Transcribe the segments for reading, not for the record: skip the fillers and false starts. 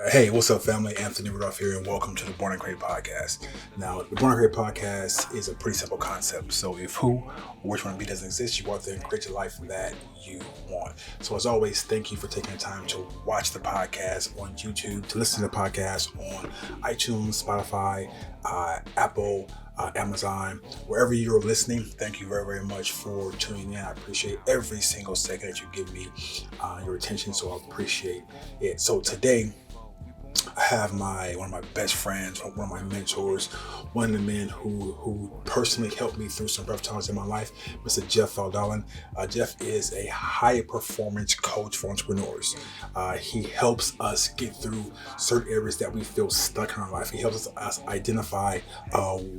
Hey, what's up, family? Anthony Rudolph here, and welcome to the Born and Create podcast. Now, the Born and Create podcast is a pretty simple concept. So, if who or which one of you doesn't exist, you go out there and create your life that you want. So, as always, thank you for taking the time to watch the podcast on YouTube, to listen to the podcast on iTunes, Spotify, Apple, Amazon, wherever you're listening. Thank you very, very much for tuning in. I appreciate every single second that you give me your attention. So, I appreciate it. So, today, I have one of my best friends, one of my mentors, one of the men who personally helped me through some rough times in my life, Mr. Jeff Faldalen. Jeff is a high performance coach for entrepreneurs. He helps us get through certain areas that we feel stuck in our life. He helps us identify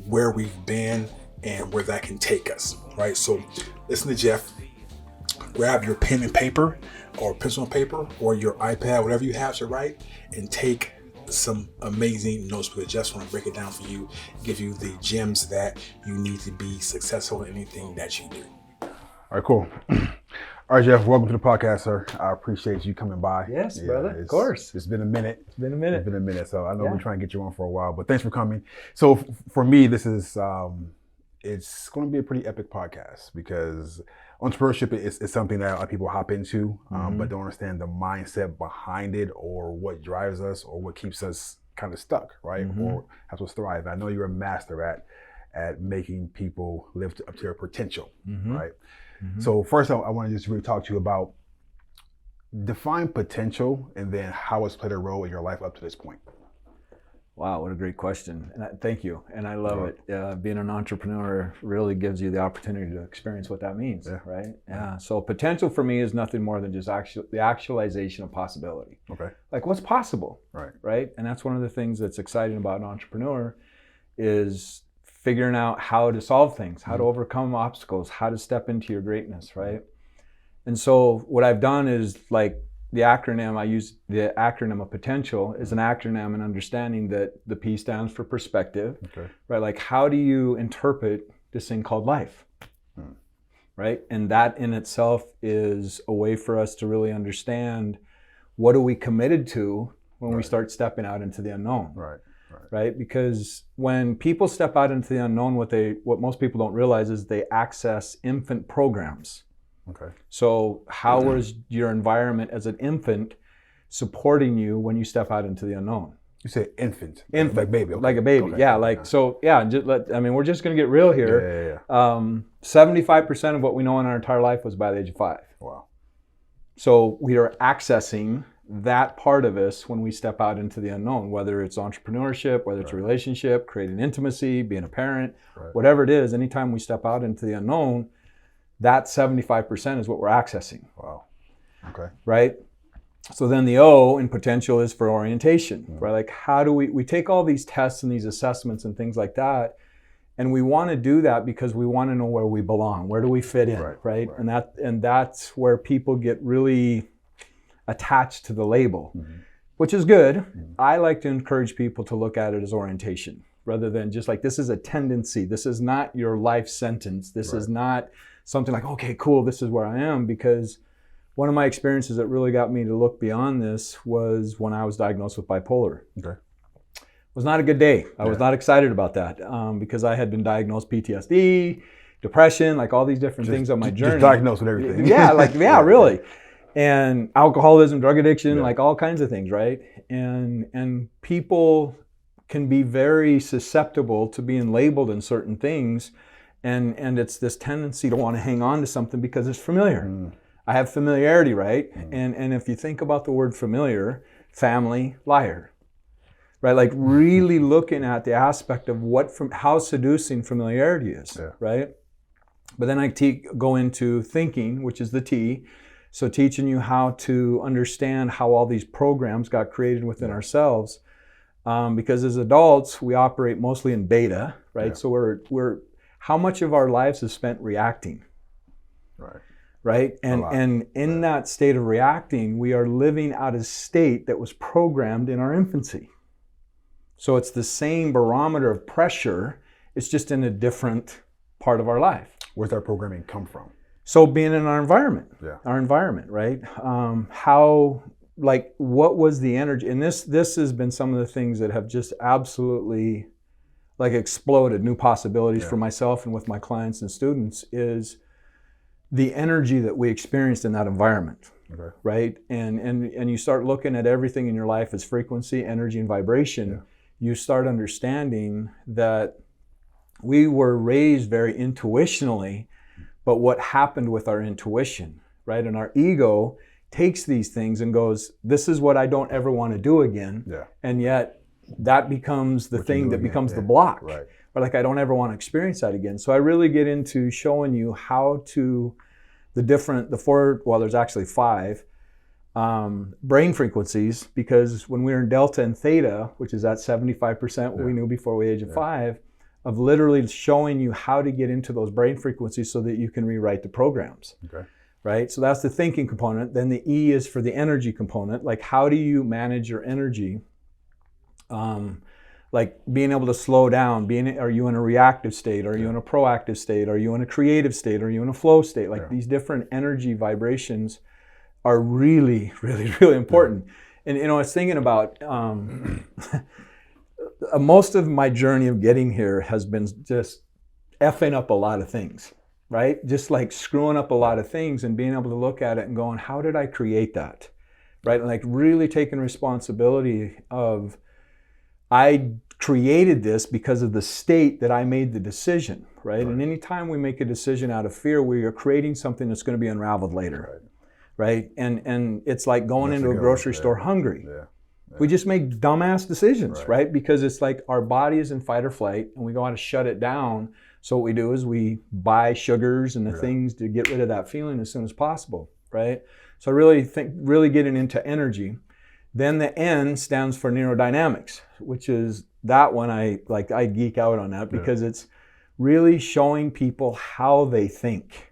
where we've been and where that can take us, right? So listen to Jeff. Grab your pen and paper or pencil and paper or your iPad, whatever you have to write, and take some amazing notes, because Jeff's want to break it down for you, give you the gems that you need to be successful in anything that you do. All right, cool. All right, Jeff, welcome to the podcast, sir. I appreciate you coming by. Yes, brother, of course. It's been a minute. It's been a minute. So I know we're trying to get you on for a while, but thanks for coming. So for me, this is, it's going to be a pretty epic podcast, because entrepreneurship is something that a lot of people hop into, but don't understand the mindset behind it, or what drives us, or what keeps us kind of stuck, right? Or helps us thrive. I know you're a master at making people live up to their potential, right? So first, I want to just really talk to you about define potential, and then how it's played a role in your life up to this point. Wow, what a great question. And thank you. And I love it. Being an entrepreneur really gives you the opportunity to experience what that means, right? Yeah. So potential for me is nothing more than just the actualization of possibility. Okay. Like what's possible, right? And that's one of the things that's exciting about an entrepreneur, is figuring out how to solve things, how to overcome obstacles, how to step into your greatness, right? And so what I've done is, like, I use the acronym of potential is an acronym and understanding that the P stands for perspective, right? Like, how do you interpret this thing called life, right? And that in itself is a way for us to really understand what are we committed to when we start stepping out into the unknown, right? Because when people step out into the unknown, what most people don't realize is they access infant programs. Okay. So how was your environment as an infant supporting you when you step out into the unknown? You say infant. Like baby. Like a baby. Okay. Yeah. Like, so yeah, we're just going to get real here. 75% of what we know in our entire life was by the age of 5. Wow. So we are accessing that part of us when we step out into the unknown, whether it's entrepreneurship, whether it's a relationship, creating intimacy, being a parent, whatever it is. Anytime we step out into the unknown, that 75% is what we're accessing. Wow. Okay. Right? So then the O in potential is for orientation, right? Like, how do we take all these tests and these assessments and things like that, and we want to do that because we want to know where we belong, where do we fit in, right? And that's where people get really attached to the label, which is good. I like to encourage people to look at it as orientation, rather than just like, this is a tendency. This is not your life sentence. This is not something like, okay, cool, this is where I am. Because one of my experiences that really got me to look beyond this was when I was diagnosed with bipolar. Okay. It was not a good day. I was not excited about that, because I had been diagnosed PTSD, depression, like all these different things on my journey. Just diagnosed with everything. Really. And alcoholism, drug addiction, like all kinds of things, right? And people can be very susceptible to being labeled in certain things. And it's this tendency to want to hang on to something because it's familiar. I have familiarity, right? And if you think about the word familiar, family, liar, right? Like really looking at the aspect of how seducing familiarity is, right? But then I go into thinking, which is the T. So teaching you how to understand how all these programs got created within ourselves. Because as adults, we operate mostly in beta, right? So we're how much of our lives is spent reacting, right? And in that state of reacting, we are living out a state that was programmed in our infancy. So it's the same barometer of pressure, it's just in a different part of our life. Where's that programming come from? So being in our environment, right? How like, what was the energy? And this has been some of the things that have just absolutely like exploded new possibilities for myself and with my clients and students, is the energy that we experienced in that environment. Okay. Right? And you start looking at everything in your life as frequency, energy, and vibration. Yeah. You start understanding that we were raised very intuitionally, but what happened with our intuition, right? And our ego takes these things and goes, this is what I don't ever want to do again. Yeah. And yet that becomes the thing that becomes the block. Right. But like, I don't ever want to experience that again. So I really get into showing you how to, there's actually 5 brain frequencies, because when we were in Delta and Theta, which is at 75% what we knew before the age of 5, of literally showing you how to get into those brain frequencies so that you can rewrite the programs. Okay. Right? So that's the thinking component. Then the E is for the energy component. Like, how do you manage your energy? Like being able to slow down, are you in a reactive state? Are you in a proactive state? Are you in a creative state? Are you in a flow state? Like these different energy vibrations are really, really, really important. And I was thinking about, most of my journey of getting here has been just effing up a lot of things, right? Just like screwing up a lot of things and being able to look at it and going, how did I create that? Right? And like really taking responsibility of, I created this because of the state that I made the decision, right? And anytime we make a decision out of fear, we are creating something that's going to be unraveled later, right? And it's like going into a grocery store hungry. We just make dumbass decisions, right? Because it's like our body is in fight or flight and we go out to shut it down. So what we do is we buy sugars and the things to get rid of that feeling as soon as possible, right? So I really think, getting into energy. Then the N stands for neurodynamics, which is that one I geek out on that because it's really showing people how they think,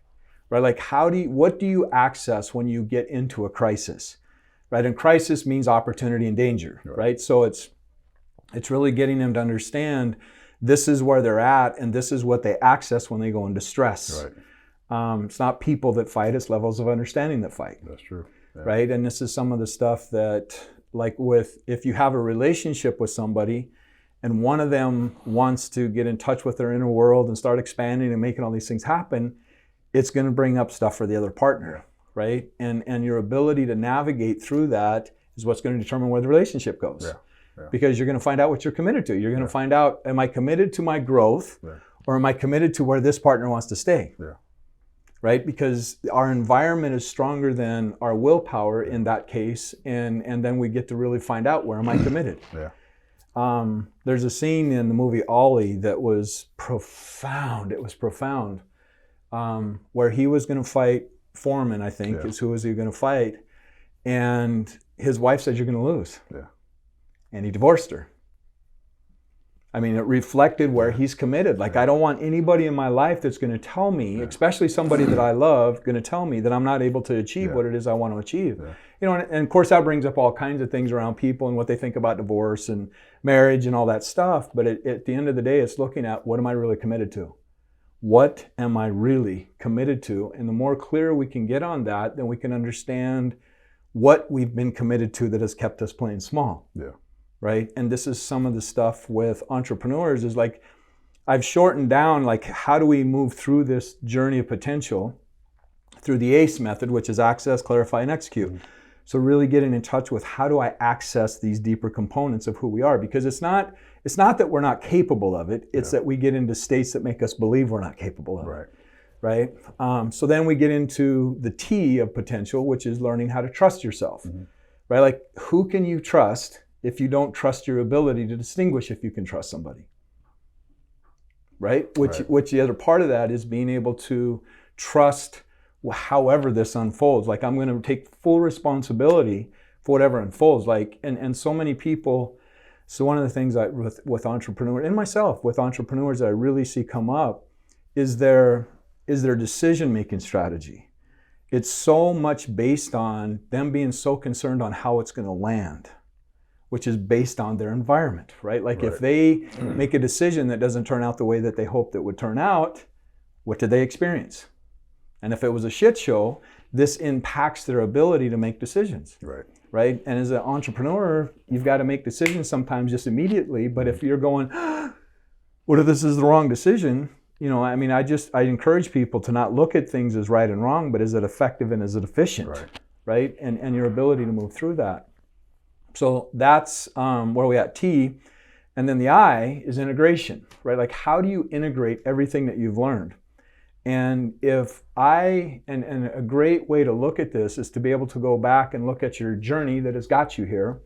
right? Like what do you access when you get into a crisis, right? And crisis means opportunity and danger, right? So it's really getting them to understand this is where they're at and this is what they access when they go into stress. It's not people that fight, it's levels of understanding that fight. That's true. Yeah. Right? And this is some of the stuff that, like if you have a relationship with somebody and one of them wants to get in touch with their inner world and start expanding and making all these things happen, it's going to bring up stuff for the other partner, right? And your ability to navigate through that is what's going to determine where the relationship goes. Because you're going to find out what you're committed to. You're going to find out, am I committed to my growth or am I committed to where this partner wants to stay? Right? Because our environment is stronger than our willpower in that case, and then we get to really find out, where am I committed? There's a scene in the movie Ollie that was profound. It was profound, where he was going to fight Foreman, I think, is who was he going to fight, and his wife said, you're going to lose. And he divorced her. I mean, it reflected where he's committed. Like, I don't want anybody in my life that's going to tell me, especially somebody that I love, going to tell me that I'm not able to achieve what it is I want to achieve. You know, and of course that brings up all kinds of things around people and what they think about divorce and marriage and all that stuff. But at the end of the day, it's looking at, what am I really committed to? What am I really committed to? And the more clear we can get on that, then we can understand what we've been committed to that has kept us playing small. Right? And this is some of the stuff with entrepreneurs, is like, I've shortened down, like, how do we move through this journey of potential through the ACE method, which is access, clarify, and execute. So really getting in touch with, how do I access these deeper components of who we are? Because it's not that we're not capable of it, it's that we get into states that make us believe we're not capable of it. Right? So then we get into the T of potential, which is learning how to trust yourself. Right? Like, who can you trust if you don't trust your ability to distinguish if you can trust somebody, right? Which the other part of that is being able to trust however this unfolds. Like, I'm going to take full responsibility for whatever unfolds. Like, and so many people, so one of the things with entrepreneurs, and myself, with entrepreneurs that I really see come up is their decision-making strategy. It's so much based on them being so concerned on how it's going to land, which is based on their environment, right? Like, if they make a decision that doesn't turn out the way that they hoped it would turn out, what did they experience? And if it was a shit show, this impacts their ability to make decisions. right? And as an entrepreneur, you've got to make decisions sometimes just immediately. But if you're going, what if this is the wrong decision? You know, I mean, I encourage people to not look at things as right and wrong, but is it effective and is it efficient, right? And your ability to move through that. So that's where we at T. And then the I is integration, right? Like, how do you integrate everything that you've learned? And and a great way to look at this is to be able to go back and look at your journey that has got you here.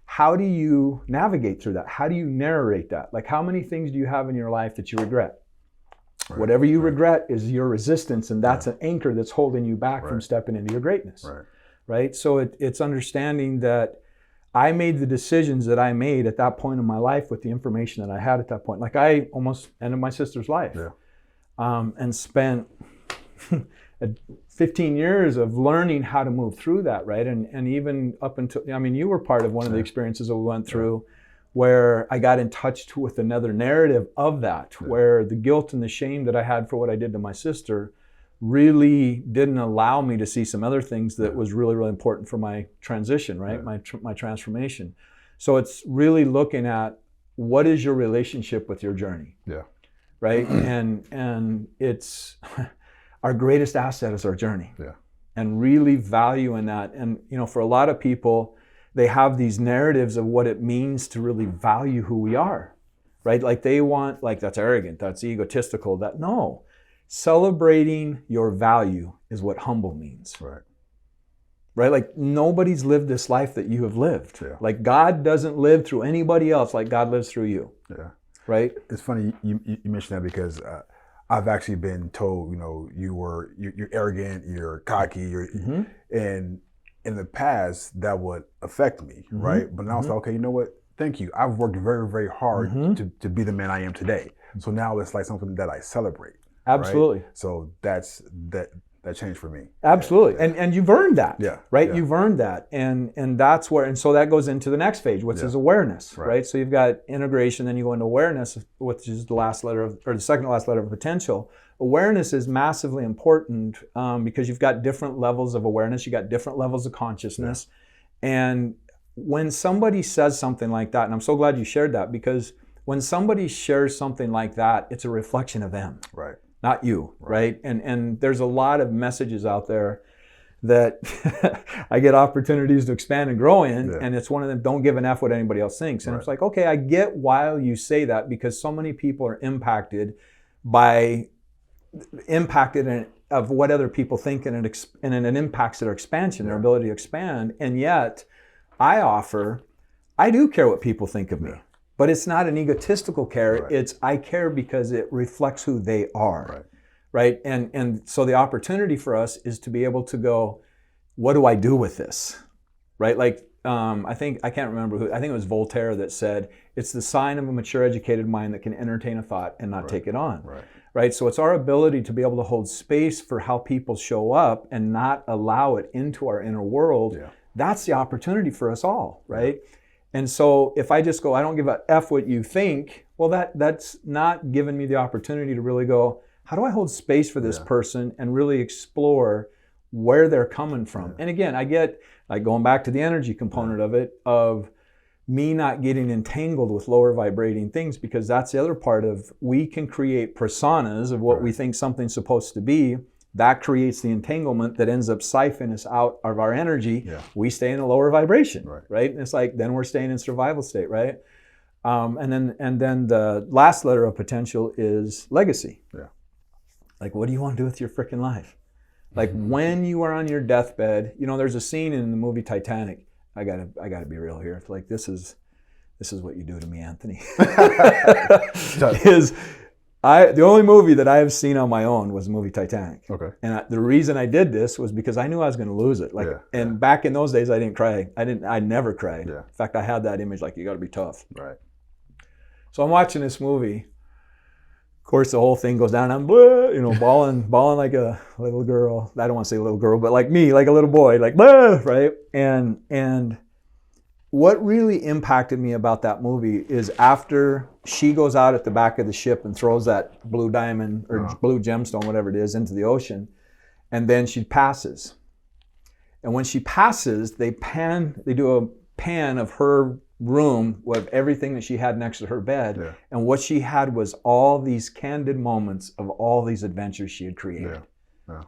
How do you navigate through that? How do you narrate that? Like, how many things do you have in your life that you regret? Whatever you regret is your resistance, and that's an anchor that's holding you back from stepping into your greatness, right? So it's understanding that I made the decisions that I made at that point in my life with the information that I had at that point. Like, I almost ended my sister's life. And spent 15 years of learning how to move through that, right? And even up until, I mean, you were part of one of the experiences that we went through where I got in touch with another narrative of that, where the guilt and the shame that I had for what I did to my sister really didn't allow me to see some other things that was really, really important for my transition, right? My transformation. So it's really looking at, what is your relationship with your journey? Right? And it's our greatest asset is our journey. And really valuing that. And, you know, for a lot of people, they have these narratives of what it means to really value who we are, right? Like, they want, like, that's arrogant, that's egotistical, that, no. Celebrating your value is what humble means. Right? Like, nobody's lived this life that you have lived. Like, God doesn't live through anybody else like God lives through you. Right? It's funny you mentioned that, because I've actually been told, you know, you're arrogant, you're cocky, and in the past that would affect me, right? But now it's like, okay, you know what? Thank you. I've worked very, very hard to be the man I am today. So now it's like something that I celebrate. Absolutely. Right? So that changed for me. Absolutely. And you've earned that. Right? Yeah. You've earned that. And that's where, and so that goes into the next phase, which is awareness, right? So you've got integration, then you go into awareness, which is the second to last letter of potential. Awareness is massively important because you've got different levels of awareness, you got different levels of consciousness. And when somebody says something like that, and I'm so glad you shared that, because when somebody shares something like that, it's a reflection of them. Not you, right? And there's a lot of messages out there that I get opportunities to expand and grow in, and it's one of them, don't give an F what anybody else thinks. And it's like, okay, I get why you say that, because so many people are impacted of what other people think, and it impacts their expansion, their ability to expand. And yet, I do care what people think of me. But it's not an egotistical care. It's, I care because it reflects who they are, right? And so the opportunity for us is to be able to go, what do I do with this, right? Like, I think it was Voltaire that said, it's the sign of a mature, educated mind that can entertain a thought and not take it on, right? So it's our ability to be able to hold space for how people show up and not allow it into our inner world. That's the opportunity for us all, right? And so if I just go, I don't give a F what you think, well, that's not giving me the opportunity to really go, how do I hold space for this person and really explore where they're coming from? And again, I get, like, going back to the energy component of it, of me not getting entangled with lower vibrating things, because that's the other part of, we can create personas of what we think something's supposed to be. That creates the entanglement that ends up siphoning us out of our energy. We stay in a lower vibration, right? And it's like, then we're staying in survival state, right? And then the last letter of potential is legacy. Like, what do you want to do with your freaking life? Like, when you are on your deathbed, you know, there's a scene in the movie Titanic. I gotta be real here. It's like, this is what you do to me, Anthony. The only movie that I have seen on my own was the movie Titanic. And the reason I did this was because I knew I was going to lose it. And back in those days, I didn't cry. I never cried. In fact, I had that image, like, you got to be tough. So I'm watching this movie. Of course, the whole thing goes down. I'm bawling like a little girl. I don't want to say little girl, but like me, like a little boy, like, right? And what really impacted me about that movie is after she goes out at the back of the ship and throws that blue diamond or blue gemstone, whatever it is, into the ocean, and then she passes. And when she passes, they do a pan of her room with everything that she had next to her bed. Yeah. And what she had was all these candid moments of all these adventures she had created. Yeah.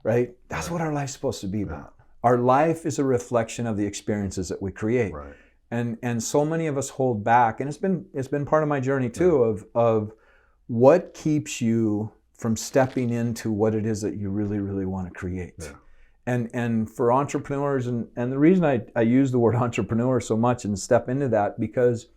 Right? That's what our life's supposed to be about. Our life is a reflection of the experiences that we create. Right. And so many of us hold back, and it's been part of my journey too, of what keeps you from stepping into what it is that you really, really want to create. Yeah. And for entrepreneurs, and the reason I use the word entrepreneur so much and step into that, because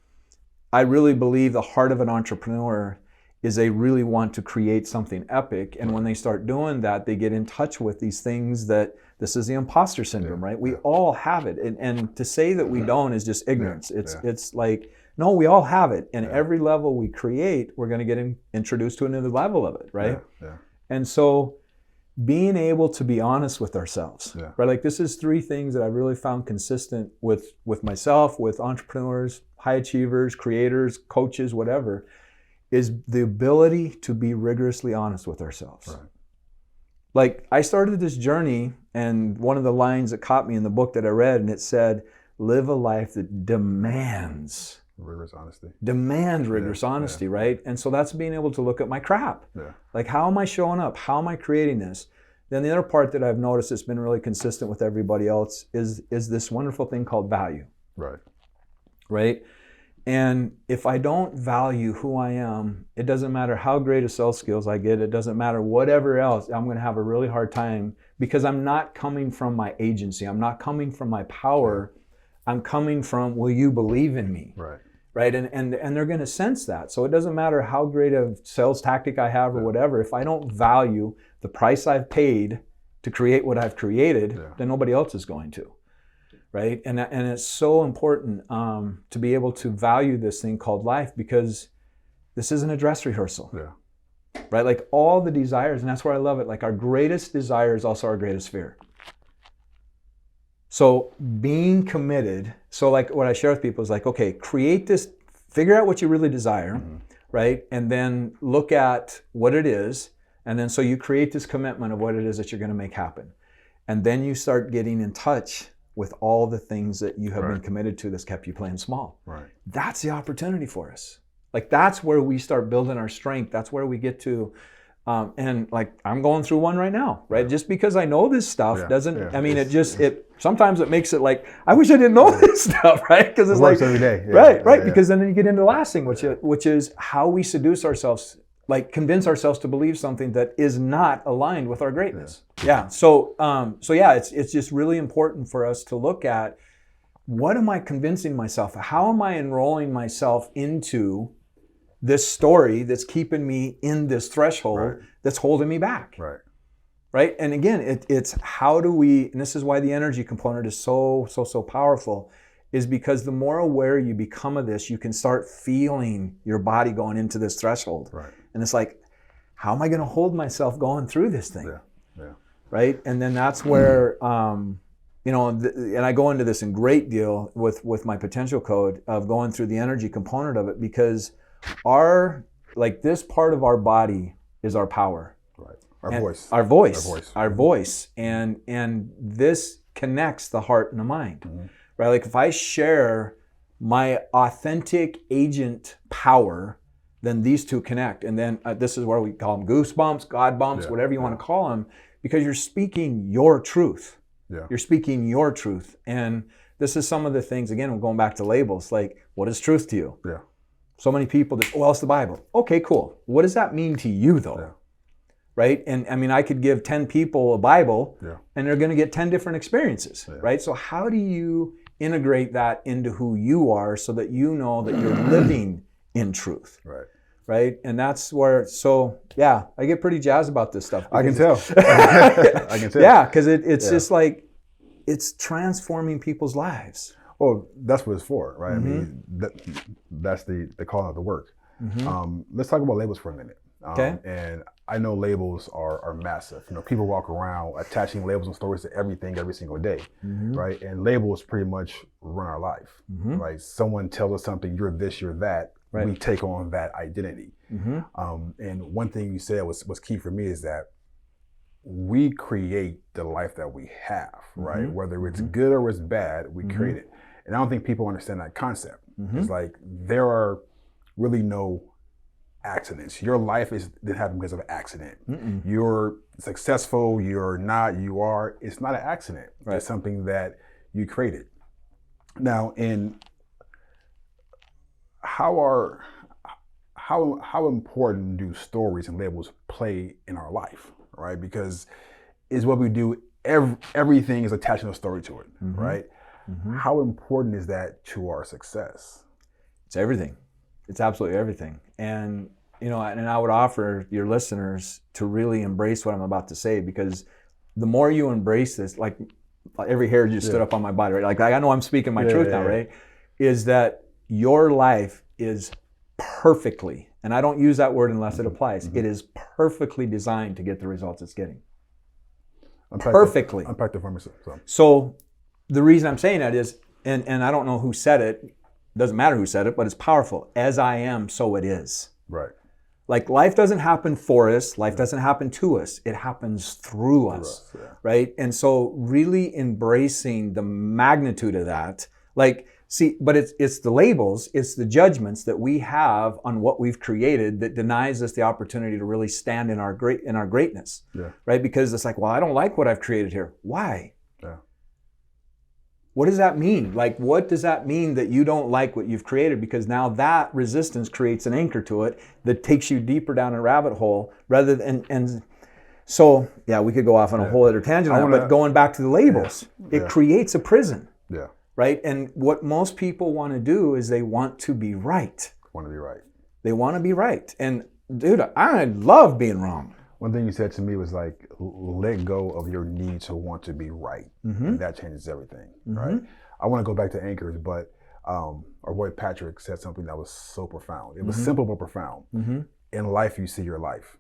I really believe the heart of an entrepreneur is they really want to create something epic. And when they start doing that, they get in touch with these things that, this is the imposter syndrome, right? We all have it. And to say that we don't is just ignorance. It's like, no, we all have it. And every level we create, we're going to get introduced to another level of it, right? Yeah. And so being able to be honest with ourselves, right? Like, this is 3 things that I've really found consistent with myself, with entrepreneurs, high achievers, creators, coaches, whatever, is the ability to be rigorously honest with ourselves. Right. Like, I started this journey, and one of the lines that caught me in the book that I read, and it said, live a life that demands rigorous honesty. Rigorous honesty, right? And so that's being able to look at my crap. Yeah. Like, how am I showing up? How am I creating this? Then the other part that I've noticed that's been really consistent with everybody else is this wonderful thing called value. Right? And if I don't value who I am, it doesn't matter how great of sales skills I get, it doesn't matter whatever else, I'm going to have a really hard time, because I'm not coming from my agency. I'm not coming from my power. I'm coming from, will you believe in me? Right? And they're going to sense that. So it doesn't matter how great of sales tactic I have or whatever. If I don't value the price I've paid to create what I've created, then nobody else is going to. Right? And it's so important to be able to value this thing called life, because this isn't a dress rehearsal. Right? Like, all the desires, and that's where I love it. Like, our greatest desire is also our greatest fear. So being committed, so like what I share with people is like, okay, create this, figure out what you really desire, right? And then look at what it is. And then so you create this commitment of what it is that you're going to make happen. And then you start getting in touch with all the things that you have been committed to that's kept you playing small. That's the opportunity for us. Like, that's where we start building our strength. That's where we get to, and like, I'm going through one right now, right? Just because I know this stuff doesn't, I mean, sometimes it makes it like, I wish I didn't know this stuff, right? Because it's like, every day. Right. Because then you get into the last thing, which is how we seduce ourselves, like, convince ourselves to believe something that is not aligned with our greatness. So it's just really important for us to look at, what am I convincing myself? How am I enrolling myself into this story that's keeping me in this threshold that's holding me back? Right? And again, it's how do we, and this is why the energy component is so powerful, is because the more aware you become of this, you can start feeling your body going into this threshold. And it's like, how am I going to hold myself going through this thing? Right? And then that's where, and I go into this in great deal with my potential code of going through the energy component of it, because this part of our body is our power. Our voice. And this connects the heart and the mind. Right? Like, if I share my authentic agent power, then these two connect. And then this is where we call them goosebumps, God bumps, whatever you want to call them, because you're speaking your truth. You're speaking your truth. And this is some of the things, again, we're going back to labels, like, what is truth to you? So many people just, well, it's the Bible. Okay, cool. What does that mean to you, though? Right? And I mean, I could give 10 people a Bible, and they're going to get 10 different experiences, right? So how do you integrate that into who you are so that you know that you're living in truth? Right? And that's where, I get pretty jazzed about this stuff. I can tell. I can tell. Yeah, because it's just like, it's transforming people's lives. Well, that's what it's for, right? I mean, that's the calling of the work. Let's talk about labels for a minute. And I know labels are massive. People walk around attaching labels and stories to everything every single day, right? And labels pretty much run our life, right? Someone tells us something, you're this, you're that. We take on that identity. And one thing you said was key for me is that we create the life that we have, right? Mm-hmm. Whether it's good or it's bad, we create it. And I don't think people understand that concept. It's like there are really no accidents. Your life didn't happen because of an accident. You're successful, you're not, you are. It's not an accident. Right. It's something that you created. Now, how important do stories and labels play in our life, right? Because it's what we do. Everything is attaching a story to it, right? How important is that to our success? It's everything. It's absolutely everything. And, and I would offer your listeners to really embrace what I'm about to say, because the more you embrace this, like every hair just stood up on my body, right? Like I know I'm speaking my truth now, right? Is that your life is perfectly, and I don't use that word unless it applies, it is perfectly designed to get the results it's getting. Perfectly. Unpack the for me. So the reason I'm saying that is, and I don't know who said it, doesn't matter who said it, but it's powerful. As I am, so it is. Right. Like life doesn't happen for us, life doesn't happen to us, it happens through us, right? And so really embracing the magnitude of that, like, see, but it's the labels, it's the judgments that we have on what we've created that denies us the opportunity to really stand in our greatness, right? Because it's like, well, I don't like what I've created here. Why? What does that mean? Like, what does that mean that you don't like what you've created? Because now that resistance creates an anchor to it that takes you deeper down a rabbit hole rather than, and so, yeah, we could go off on a whole other tangent on that, but going back to the labels, it creates a prison, right? And what most people want to do is they want to be right. They want to be right. And dude, I love being wrong. One thing you said to me was like, let go of your need to want to be right. And that changes everything, right? I want to go back to anchors, but our boy Patrick said something that was so profound. It was simple but profound. In life, you see your life,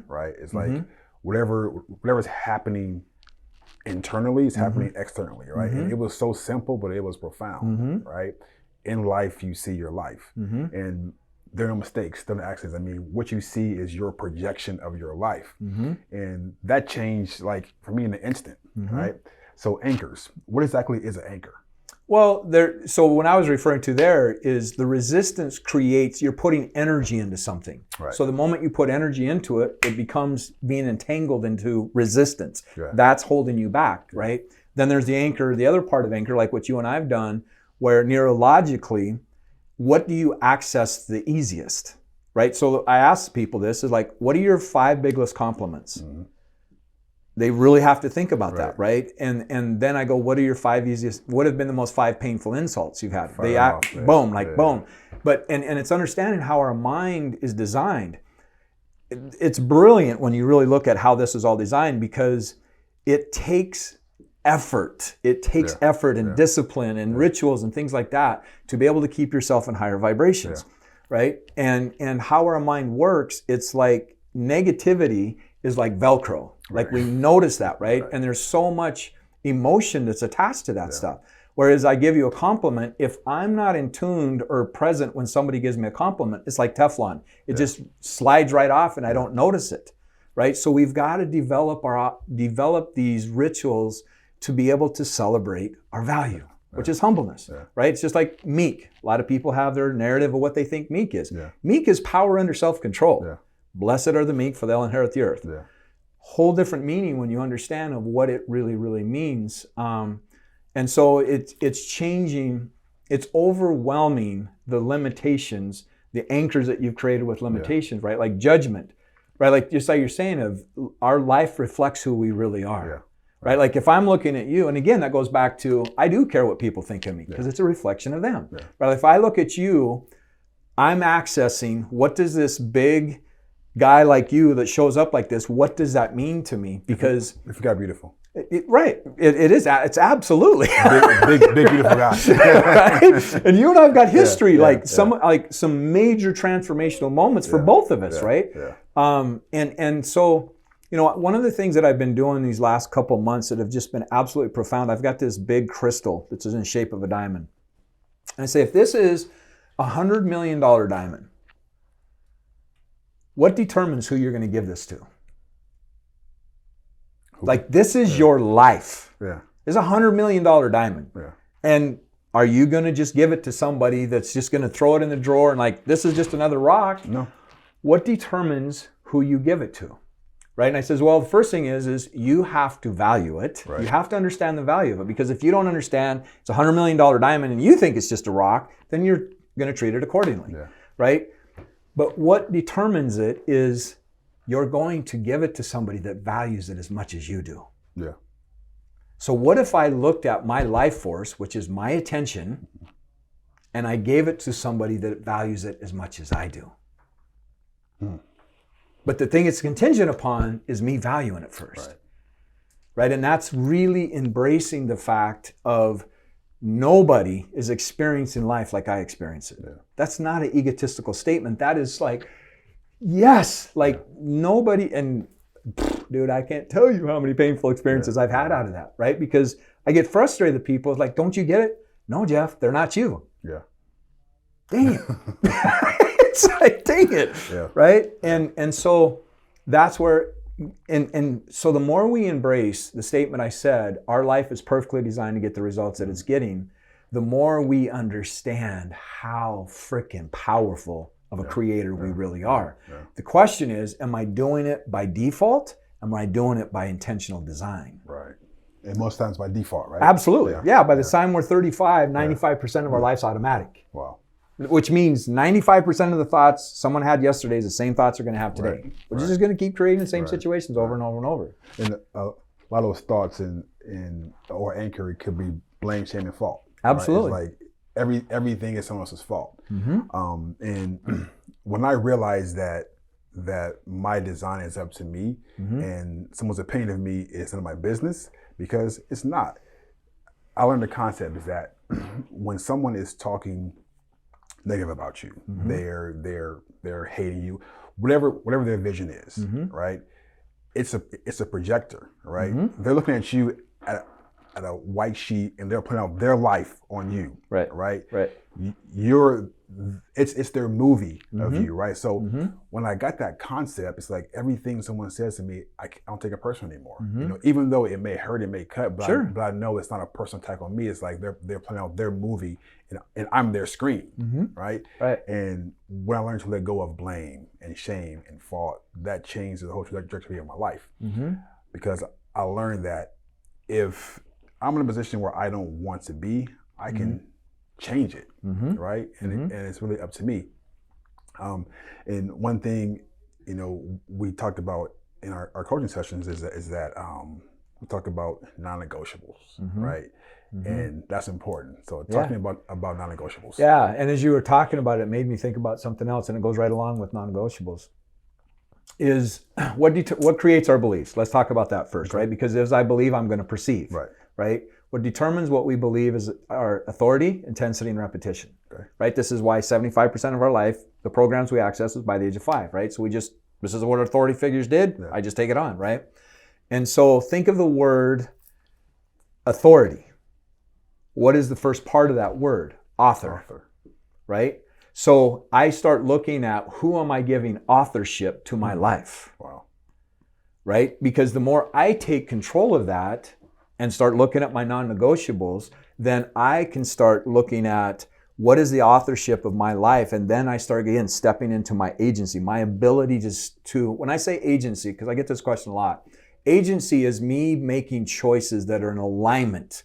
right? It's like whatever's happening internally is happening externally, right? And it was so simple, but it was profound, right? In life, you see your life. And there are no mistakes, there are no accidents. I mean, what you see is your projection of your life. And that changed, like, for me in an instant, right? So anchors, what exactly is an anchor? Well, so when I was referring to there is the resistance creates, you're putting energy into something. Right. So the moment you put energy into it, it becomes being entangled into resistance. That's holding you back, right? Then there's the anchor, the other part of anchor, like what you and I've done, where neurologically, what do you access the easiest, right? So I ask people this, is like, what are your 5 biggest compliments? They really have to think about that, right? And then I go, what are your 5 easiest, what have been the most 5 painful insults you've had? They act, boom, boom. But, and it's understanding how our mind is designed. It's brilliant when you really look at how this is all designed, because it takes effort. It takes effort and discipline and rituals and things like that to be able to keep yourself in higher vibrations, right? And how our mind works, it's like negativity is like Velcro. Like we notice that, right? And there's so much emotion that's attached to that stuff. Whereas I give you a compliment, if I'm not in tuned or present when somebody gives me a compliment, it's like Teflon. It just slides right off and I don't notice it, right? So we've got to develop these rituals to be able to celebrate our value, which is humbleness, right? It's just like meek. A lot of people have their narrative of what they think meek is. Meek is power under self-control. Blessed are the meek, for they'll inherit the earth. Whole different meaning when you understand of what it really, really means. And so it's changing, it's overwhelming the limitations, the anchors that you've created with limitations, right? Like judgment, right? Like just like you're saying, of our life reflects who we really are. Right? Like if I'm looking at you, and again, that goes back to, I do care what people think of me because it's a reflection of them. Right? If I look at you, I'm accessing, what does this big guy like you that shows up like this, what does that mean to me? Because if you got beautiful. It is. It's absolutely big beautiful guy. Right? And you and I've got history, some major transformational moments for both of us, right? And so, you know, one of the things that I've been doing these last couple months that have just been absolutely profound, I've got this big crystal that's in the shape of a diamond. And I say, if this is $100 million diamond, what determines who you're going to give this to? Like, this is your life. Yeah. It's $100 million diamond. Yeah. And are you going to just give it to somebody that's just going to throw it in the drawer and like, this is just another rock? No. What determines who you give it to? Right? And I says, well, the first thing is you have to value it. Right. You have to understand the value of it, because if you don't understand it's a $100 million diamond and you think it's just a rock, then you're going to treat it accordingly. Yeah. Right? But what determines it is you're going to give it to somebody that values it as much as you do. Yeah. So what if I looked at my life force, which is my attention, and I gave it to somebody that values it as much as I do? But the thing it's contingent upon is me valuing it first. Right? And that's really embracing the fact of nobody is experiencing life like I experience it. Yeah. That's not an egotistical statement. That is like, yes, like nobody, and dude, I can't tell you how many painful experiences I've had out of that, right? Because I get frustrated with people, like, don't you get it? No, Jeff, they're not you. Yeah. Dang it. It's like, dang it. Yeah. Right? And so that's where, and so the more we embrace the statement I said, our life is perfectly designed to get the results that it's getting, the more we understand how freaking powerful of a creator we really are. Yeah. The question is, am I doing it by default? Am I doing it by intentional design? Right. And most times by default, right? Absolutely. Yeah. By the time we're 35, 95% of our life's automatic. Wow. Which means 95% of the thoughts someone had yesterday is the same thoughts they're going to have today. Right. We're just going to keep creating the same situations over and over and over. And a lot of those thoughts or anchoring could be blame, shame, and fault. Absolutely. Right? It's like everything is someone else's fault. And when I realized that my design is up to me and someone's opinion of me is none of my business, because it's not. I learned the concept is that when someone is talking negative about you, they're hating you, whatever their vision is, right? It's a projector, right? They're looking at you at a white sheet and they're putting out their life on you, right? It's their movie of you, right? So when I got that concept, it's like everything someone says to me, I don't take it personal anymore. You know, even though it may hurt, it may cut, but I know it's not a personal attack on me. It's like they're playing out their movie, and I'm their screen, right? And when I learned to let go of blame and shame and fault, that changed the whole trajectory of my life, because I learned that if I'm in a position where I don't want to be, I can change it, right? And it's really up to me. And one thing, you know, we talked about in our coaching sessions is that we talked about non-negotiables, right? And that's important. So talk to me about non-negotiables. Yeah, and as you were talking about it, it made me think about something else, and it goes right along with non-negotiables. Is what creates our beliefs? Let's talk about that first, right? Because as I believe, I'm going to perceive, right? What determines what we believe is our authority, intensity, and repetition, right? This is why 75% of our life, the programs we access is by the age of 5, right? So this is what our authority figures did. I just take it on, right? And so think of the word authority. What is the first part of that word? Author. Right? So I start looking at who am I giving authorship to my life? Wow. Right? Because the more I take control of that and start looking at my non-negotiables, then I can start looking at what is the authorship of my life, and then I start again stepping into my agency, my ability to when I say agency, because I get this question a lot, agency is me making choices that are in alignment,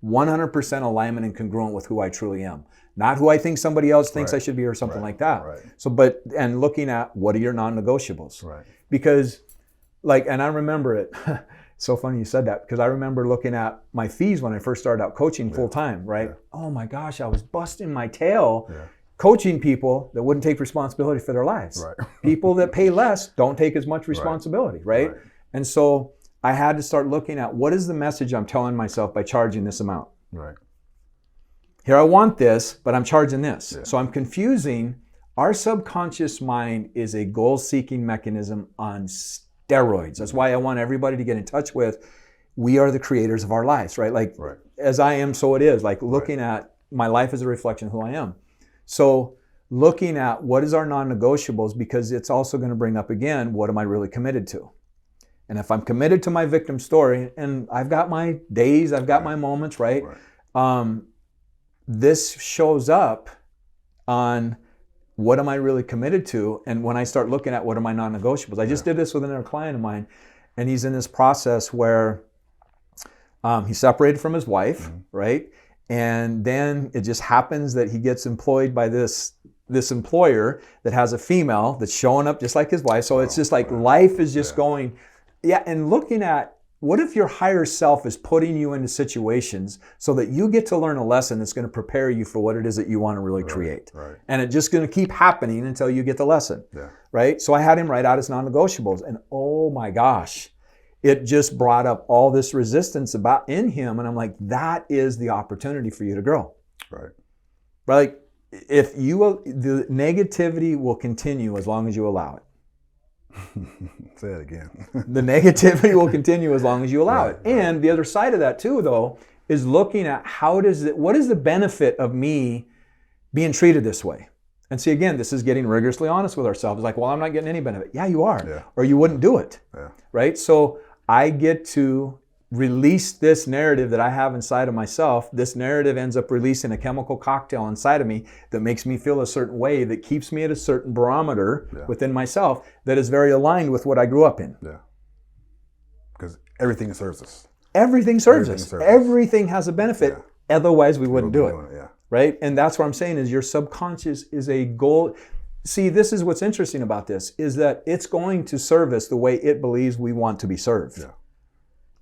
100% alignment and congruent with who I truly am. Not who I think somebody else thinks I should be or something like that. So, and looking at what are your non-negotiables. Because and I remember it, so funny you said that, because I remember looking at my fees when I first started out coaching full time, right? Oh my gosh, I was busting my tail coaching people that wouldn't take responsibility for their lives. People that pay less don't take as much responsibility, right? And so I had to start looking at what is the message I'm telling myself by charging this amount. Here I want this, but I'm charging this. So I'm confusing. Our subconscious mind is a goal-seeking mechanism on steroids. That's why I want everybody to get in touch with, we are the creators of our lives, right? Like, as I am, so it is. Like looking at my life as a reflection of who I am. So looking at what is our non-negotiables, because it's also going to bring up again, what am I really committed to? And if I'm committed to my victim story, and I've got my days, I've got my moments, right? This shows up on what am I really committed to? And when I start looking at what are my non-negotiables, I just did this with another client of mine, and he's in this process where he's separated from his wife, right? And then it just happens that he gets employed by this employer that has a female that's showing up just like his wife. So it's just like life is just going, and looking at what if your higher self is putting you into situations so that you get to learn a lesson that's going to prepare you for what it is that you want to really create. And it's just going to keep happening until you get the lesson, right? So I had him write out his non-negotiables, and oh my gosh, it just brought up all this resistance in him. And I'm like, that is the opportunity for you to grow. Right. Like, if you will, the negativity will continue as long as you allow it. Say it again. The negativity will continue as long as you allow it. And the other side of that too, though, is looking at what is the benefit of me being treated this way? And see, again, this is getting rigorously honest with ourselves. Like, well, I'm not getting any benefit. Yeah, you are. Or you wouldn't do it. Right? So I get to release this narrative that I have inside of myself. This narrative ends up releasing a chemical cocktail inside of me that makes me feel a certain way, that keeps me at a certain barometer within myself that is very aligned with what I grew up in. Because everything serves us. Everything serves us. Everything has a benefit. Otherwise, we wouldn't do it. Right? And that's what I'm saying is your subconscious is a goal. See, this is what's interesting about this, is that it's going to serve us the way it believes we want to be served.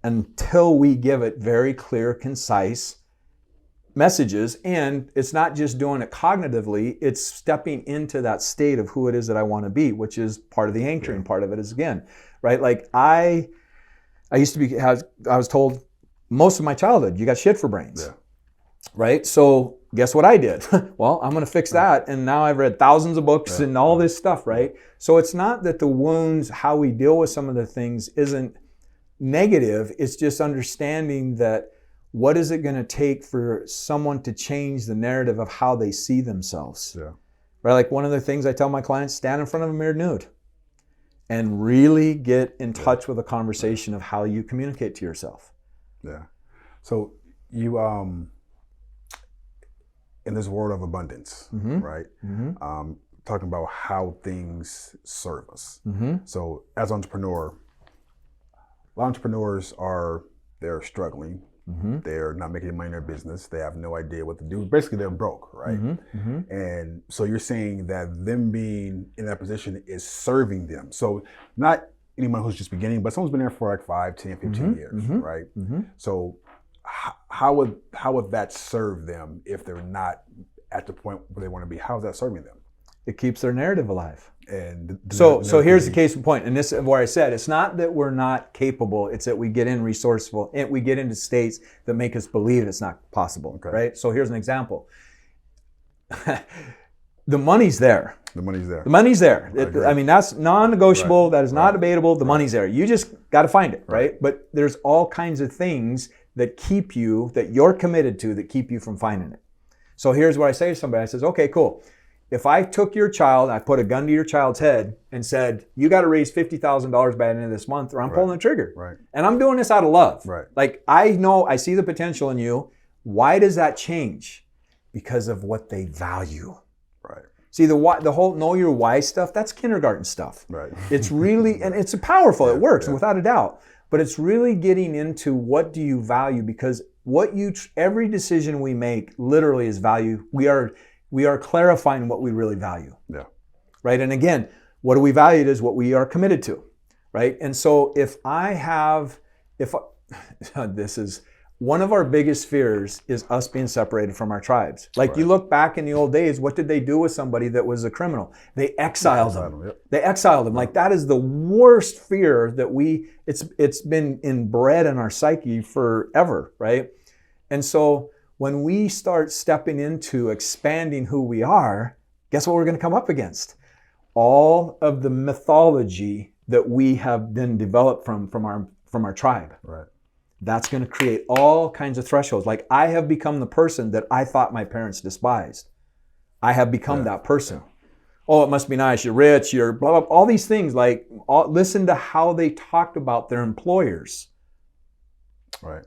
Until we give it very clear, concise messages. And it's not just doing it cognitively, it's stepping into that state of who it is that I want to be, which is part of the anchoring part of it is, again, right? Like I used to be, I was told most of my childhood, you got shit for brains, right? So guess what I did? Well, I'm going to fix that. And now I've read thousands of books and all this stuff, right? So it's not that the wounds, how we deal with some of the things isn't negative. It's just understanding that what is it going to take for someone to change the narrative of how they see themselves? Right? Like one of the things I tell my clients, stand in front of a mirror nude and really get in touch with a conversation of how you communicate to yourself. So you, in this world of abundance, right? Talking about how things serve us. So as entrepreneur, a lot of entrepreneurs they're struggling. They're not making money in their business. They have no idea what to do. Basically, they're broke, right? And so you're saying that them being in that position is serving them. So not anyone who's just beginning, but someone's been there for like 5, 10, 15 years, right? So how would that serve them if they're not at the point where they want to be? How's that serving them? It keeps their narrative alive. And so here's the case in point, and this is where I said it's not that we're not capable; it's that we get in resourceful, and we get into states that make us believe it's not possible. Right? So here's an example: the money's there. The money's there. The money's there. I mean, that's non-negotiable. That is not debatable. The money's there. You just got to find it, right? But there's all kinds of things that keep you, that you're committed to, that keep you from finding it. So here's what I say to somebody: I says, okay, cool. If I took your child, I put a gun to your child's head and said, you got to raise $50,000 by the end of this month or I'm pulling the trigger. And I'm doing this out of love. Like, I know, I see the potential in you. Why does that change? Because of what they value. See, the whole know your why stuff, that's kindergarten stuff. It's really, and it's powerful, it works, without a doubt. But it's really getting into what do you value, because every decision we make literally is value. We are clarifying what we really value. Right? And again, what do we value is what we are committed to. Right? And so this is one of our biggest fears is us being separated from our tribes. Like you look back in the old days, what did they do with somebody that was a criminal? They exiled them. They exiled them. Like that is the worst fear that it's been inbred in our psyche forever. Right? And so when we start stepping into expanding who we are, guess what we're going to come up against? All of the mythology that we have then developed from our tribe. That's going to create all kinds of thresholds. Like I have become the person that I thought my parents despised. I have become that person. oh, it must be nice, you're rich, you're blah, blah, all these things. Like, listen to how they talked about their employers. Right.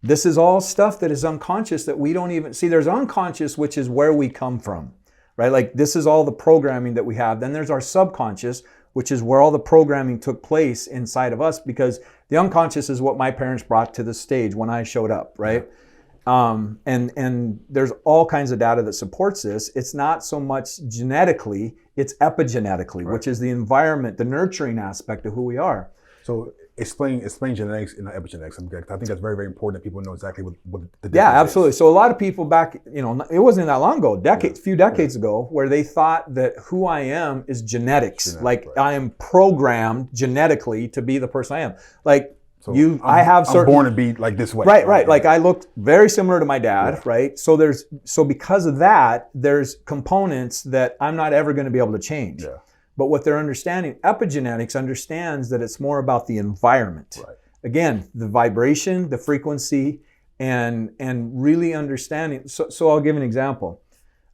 This is all stuff that is unconscious that we don't even see. There's unconscious, which is where we come from, right? Like, this is all the programming that we have. Then there's our subconscious, which is where all the programming took place inside of us, because the unconscious is what my parents brought to the stage when I showed up, right? And there's all kinds of data that supports this. It's not so much genetically, it's epigenetically, right. which is the environment, the nurturing aspect of who we are. So explain genetics and epigenetics. I think that's very, very important that people know exactly what the difference Yeah, absolutely. is. So a lot of people back, it wasn't that long ago, few decades ago, where they thought that who I am is genetics. Like, right. I am programmed genetically to be the person I am. Like, so I'm born to be like this way. Right. Like, I look very similar to my dad, right? So because of that, there's components that I'm not ever going to be able to change. Yeah. But what they're understanding, epigenetics understands that it's more about the environment. Right. Again, the vibration, the frequency, and really understanding. So I'll give an example.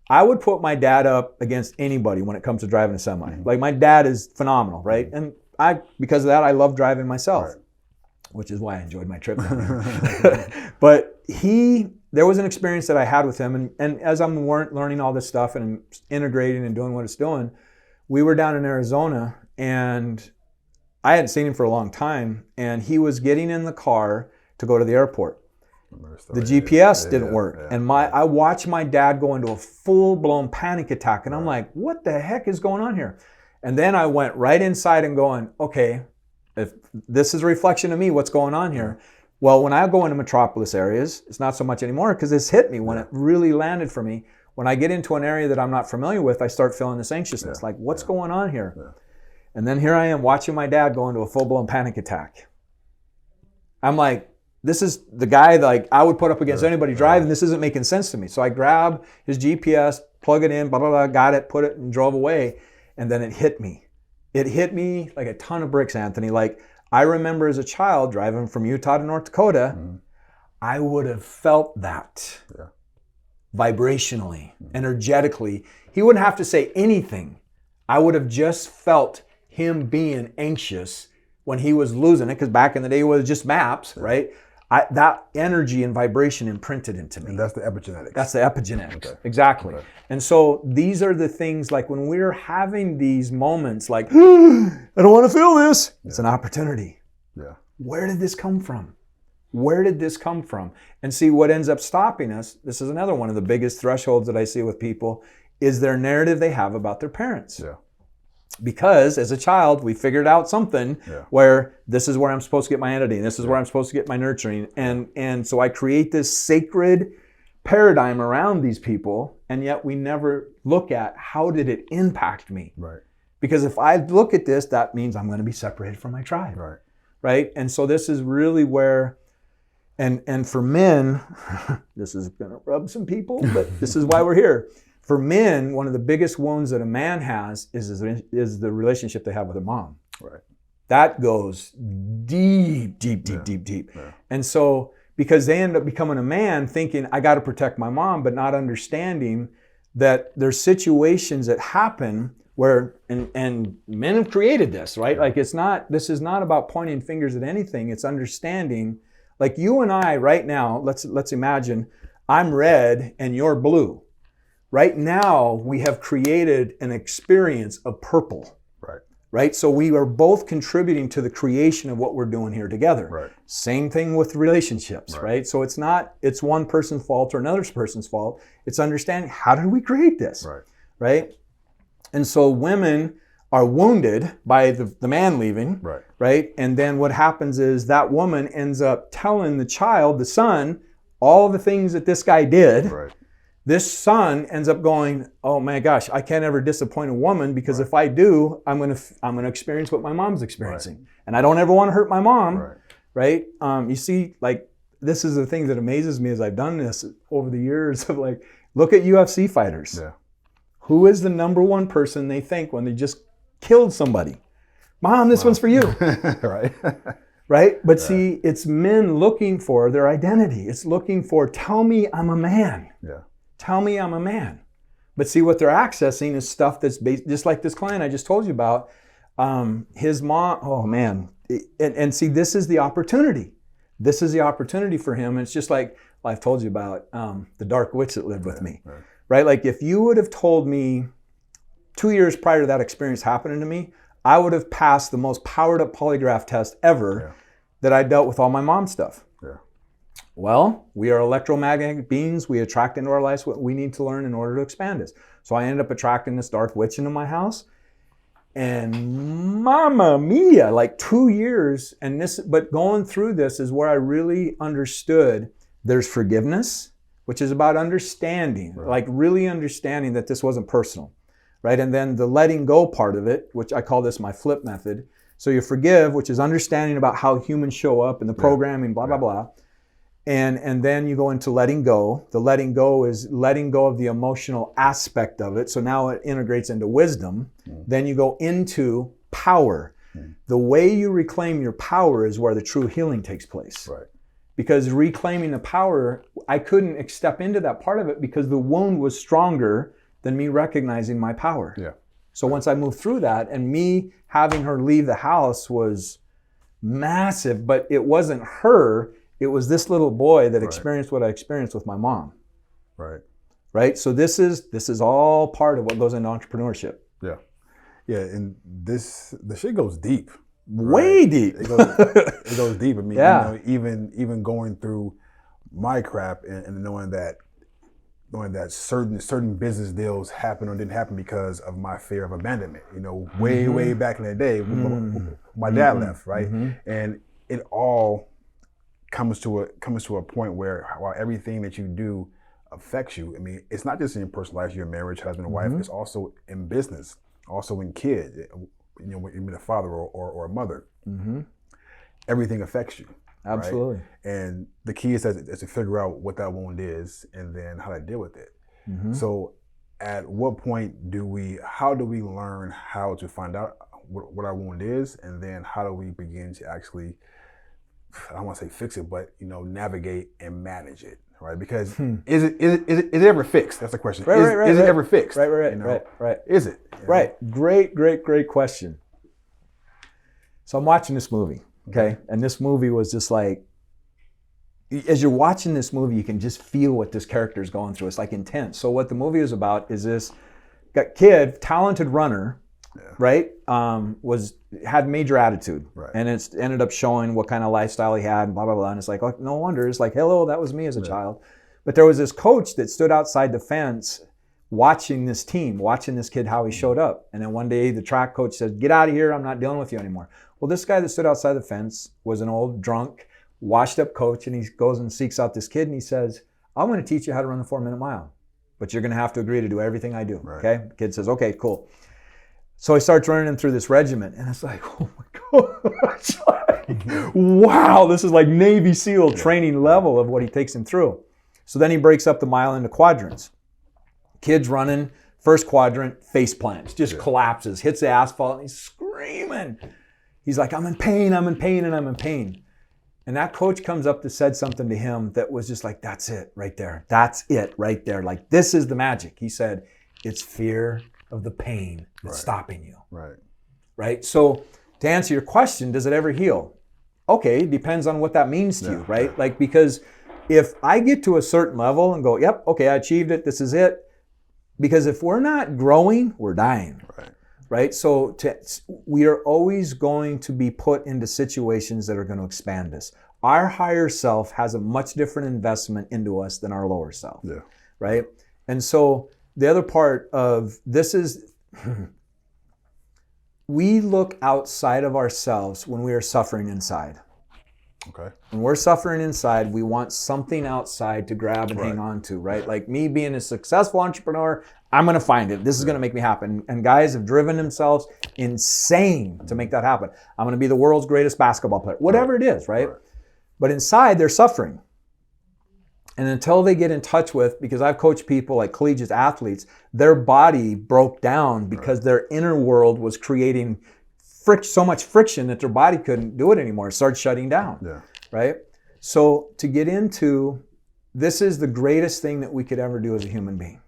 I would put my dad up against anybody when it comes to driving a semi. Mm-hmm. Like, my dad is phenomenal, right? And because of that, I love driving myself. Right. Which is why I enjoyed my trip. But there was an experience that I had with him, and as I'm learning all this stuff and integrating and doing what it's doing, we were down in Arizona, and I hadn't seen him for a long time, and he was getting in the car to go to the airport. The GPS didn't work, and I watched my dad go into a full-blown panic attack, and I'm like, what the heck is going on here? And then I went right inside and going, okay, if this is a reflection of me, what's going on here? Well, when I go into metropolis areas, it's not so much anymore, because this hit me when it really landed for me. When I get into an area that I'm not familiar with, I start feeling this anxiousness, like, what's going on here? Yeah. And then here I am watching my dad go into a full-blown panic attack. I'm like, this is the guy that, like, I would put up against anybody driving. This isn't making sense to me. So I grab his GPS, plug it in, blah, blah, blah, got it, put it, and drove away. And then it hit me. It hit me like a ton of bricks, Anthony. Like, I remember as a child driving from Utah to North Dakota, I would have felt that vibrationally, energetically. He wouldn't have to say anything. I would have just felt him being anxious when he was losing it, because back in the day it was just maps, right? That energy and vibration imprinted into me. And that's the epigenetics. That's the epigenetics, exactly. Okay. And so these are the things, like, when we're having these moments like, I don't want to feel this, it's an opportunity. Yeah. Where did this come from? Where did this come from? And see, what ends up stopping us, this is another one of the biggest thresholds that I see with people, is their narrative they have about their parents. Yeah. Because as a child, we figured out something where this is where I'm supposed to get my entity, and this is where I'm supposed to get my nurturing. And so I create this sacred paradigm around these people, and yet we never look at how did it impact me. Right. Because if I look at this, that means I'm going to be separated from my tribe. Right. Right? And so this is really where, and for men, this is going to rub some people, but this is why we're here. For men, one of the biggest wounds that a man has is the relationship they have with their mom. Right. That goes deep. Yeah. And so, because they end up becoming a man thinking, I got to protect my mom, but not understanding that there's situations that happen where, and men have created this, right? Like, this is not about pointing fingers at anything. It's understanding, like, you and I right now, let's imagine I'm red and you're blue. Right now, we have created an experience of purple. Right? So we are both contributing to the creation of what we're doing here together. Right. Same thing with relationships, right? So it's one person's fault or another person's fault. It's understanding, how did we create this? Right? And so women are wounded by the man leaving, right? And then what happens is that woman ends up telling the child, the son, all the things that this guy did. Right. This son ends up going, oh my gosh, I can't ever disappoint a woman, because if I do, I'm gonna experience what my mom's experiencing, and I don't ever want to hurt my mom, right? You see, like, this is the thing that amazes me as I've done this over the years of, like, look at UFC fighters. Yeah. Who is the number one person they think when they just killed somebody? Mom, this one's for you. Right. Right? But see, it's men looking for their identity. It's looking for, tell me I'm a man. Yeah. Tell me I'm a man. But see, what they're accessing is stuff that's just like this client I just told you about. His mom, oh man. And see, this is the opportunity. This is the opportunity for him. And it's just like, well, I've told you about the dark witch that lived with me, right? Like if you would have told me 2 years prior to that experience happening to me, I would have passed the most powered up polygraph test ever that I dealt with all my mom stuff. Yeah. Well, we are electromagnetic beings. We attract into our lives what we need to learn in order to expand us. So I ended up attracting this dark witch into my house. And mama mia, like 2 years. But going through this is where I really understood there's forgiveness, which is about understanding, like really understanding that this wasn't personal, right? And then the letting go part of it, which I call this my flip method. So you forgive, which is understanding about how humans show up and the programming, blah, blah, blah. And then you go into letting go. The letting go is letting go of the emotional aspect of it. So now it integrates into wisdom. Then you go into power. The way you reclaim your power is where the true healing takes place. Right. Because reclaiming the power, I couldn't step into that part of it because the wound was stronger than me recognizing my power. Yeah. So once I moved through that, and me having her leave the house was massive, but it wasn't her. It was this little boy that experienced what I experienced with my mom. Right. Right. So this is all part of what goes into entrepreneurship. Yeah. Yeah. And the shit goes deep. Way deep. It goes deep. I mean, Yeah. you know, even going through my crap and knowing that certain business deals happened or didn't happen because of my fear of abandonment. You know, way back in the day, my dad left, right? And it all comes to a point where while everything that you do affects you, I mean, it's not just in your personal life, your marriage, husband and wife, it's also in business, also in kids, you know, when you're a father or a mother. Everything affects you. Absolutely. Right? And the key is to figure out what that wound is and then how to deal with it. So at what point how do we learn how to find out what our wound is, and then how do we begin to actually, I don't want to say fix it, but, you know, navigate and manage it, right? Because is it ever fixed? That's the question. Is it ever fixed? Right. You know? Right. Is it? You know? Right. Great question. So I'm watching this movie, okay? And this movie was just like, as you're watching this movie, you can just feel what this character is going through. It's like intense. So what the movie is about is this kid, talented runner, right? Had major attitude, and it's ended up showing what kind of lifestyle he had, and blah blah blah. And it's like, oh, no wonder. It's like, hello, that was me as a child. But there was this coach that stood outside the fence, watching this kid how he showed up. And then one day the track coach said, "Get out of here! I'm not dealing with you anymore." Well, this guy that stood outside the fence was an old drunk, washed up coach, and he goes and seeks out this kid and he says, "I'm going to teach you how to run the 4-minute mile, but you're going to have to agree to do everything I do." Okay? The kid says, "Okay, cool." So he starts running him through this regiment, and it's like, oh my gosh, wow, this is like Navy SEAL training level of what he takes him through. So then he breaks up the mile into quadrants. Kid's running, first quadrant, face plants, just collapses, hits the asphalt, and he's screaming. He's like, I'm in pain, and I'm in pain. And that coach comes up to said something to him that was just like, that's it right there. That's it right there. Like, this is the magic. He said, it's fear of the pain that's stopping you. Right. So to answer your question, does it ever heal? Okay, depends on what that means to you, right? Like, because if I get to a certain level and go, yep, okay, I achieved it, this is it. Because if we're not growing, we're dying. Right? So we are always going to be put into situations that are going to expand us. Our higher self has a much different investment into us than our lower self. Right? And so the other part of this is we look outside of ourselves when we are suffering inside. When we're suffering inside, we want something outside to grab and hang on to, right? Like me being a successful entrepreneur, I'm going to find it. This is going to make me happen. And guys have driven themselves insane to make that happen. I'm going to be the world's greatest basketball player, whatever it is, right? But inside, they're suffering. And until they get in touch with, because I've coached people like collegiate athletes, their body broke down because their inner world was creating so much friction that their body couldn't do it anymore. It started shutting down, right? So to get into, this is the greatest thing that we could ever do as a human being.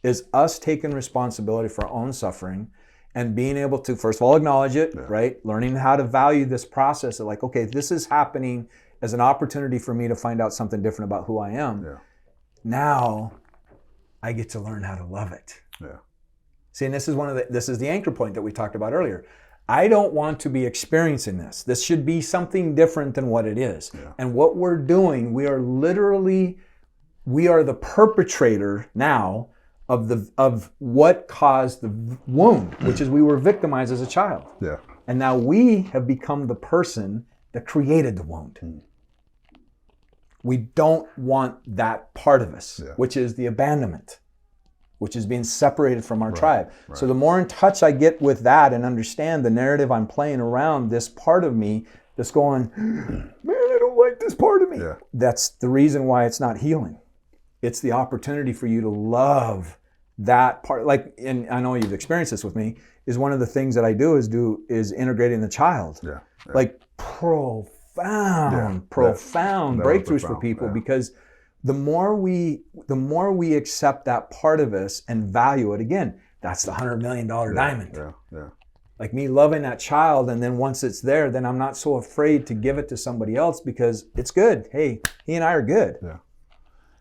is us taking responsibility for our own suffering and being able to, first of all, acknowledge it, right? Learning how to value this process of like, okay, this is happening as an opportunity for me to find out something different about who I am. Yeah. Now I get to learn how to love it. Yeah. See, and this is the anchor point that we talked about earlier. I don't want to be experiencing this. This should be something different than what it is. Yeah. And what we're doing, we are the perpetrator now of what caused the wound, which is we were victimized as a child. Yeah. And now we have become the person that created the wound. We don't want that part of us, which is the abandonment, which is being separated from our tribe. Right. So the more in touch I get with that and understand the narrative I'm playing around this part of me that's going, man, I don't like this part of me. Yeah. That's the reason why it's not healing. It's the opportunity for you to love that part. Like, and I know you've experienced this with me, is one of the things that I do is integrating the child. Yeah. Like profound breakthroughs for people, because the more we accept that part of us and value it, again, that's the $100 million diamond. Yeah. Like me loving that child, and then once it's there, then I'm not so afraid to give it to somebody else because it's good. Hey, he and I are good. Yeah.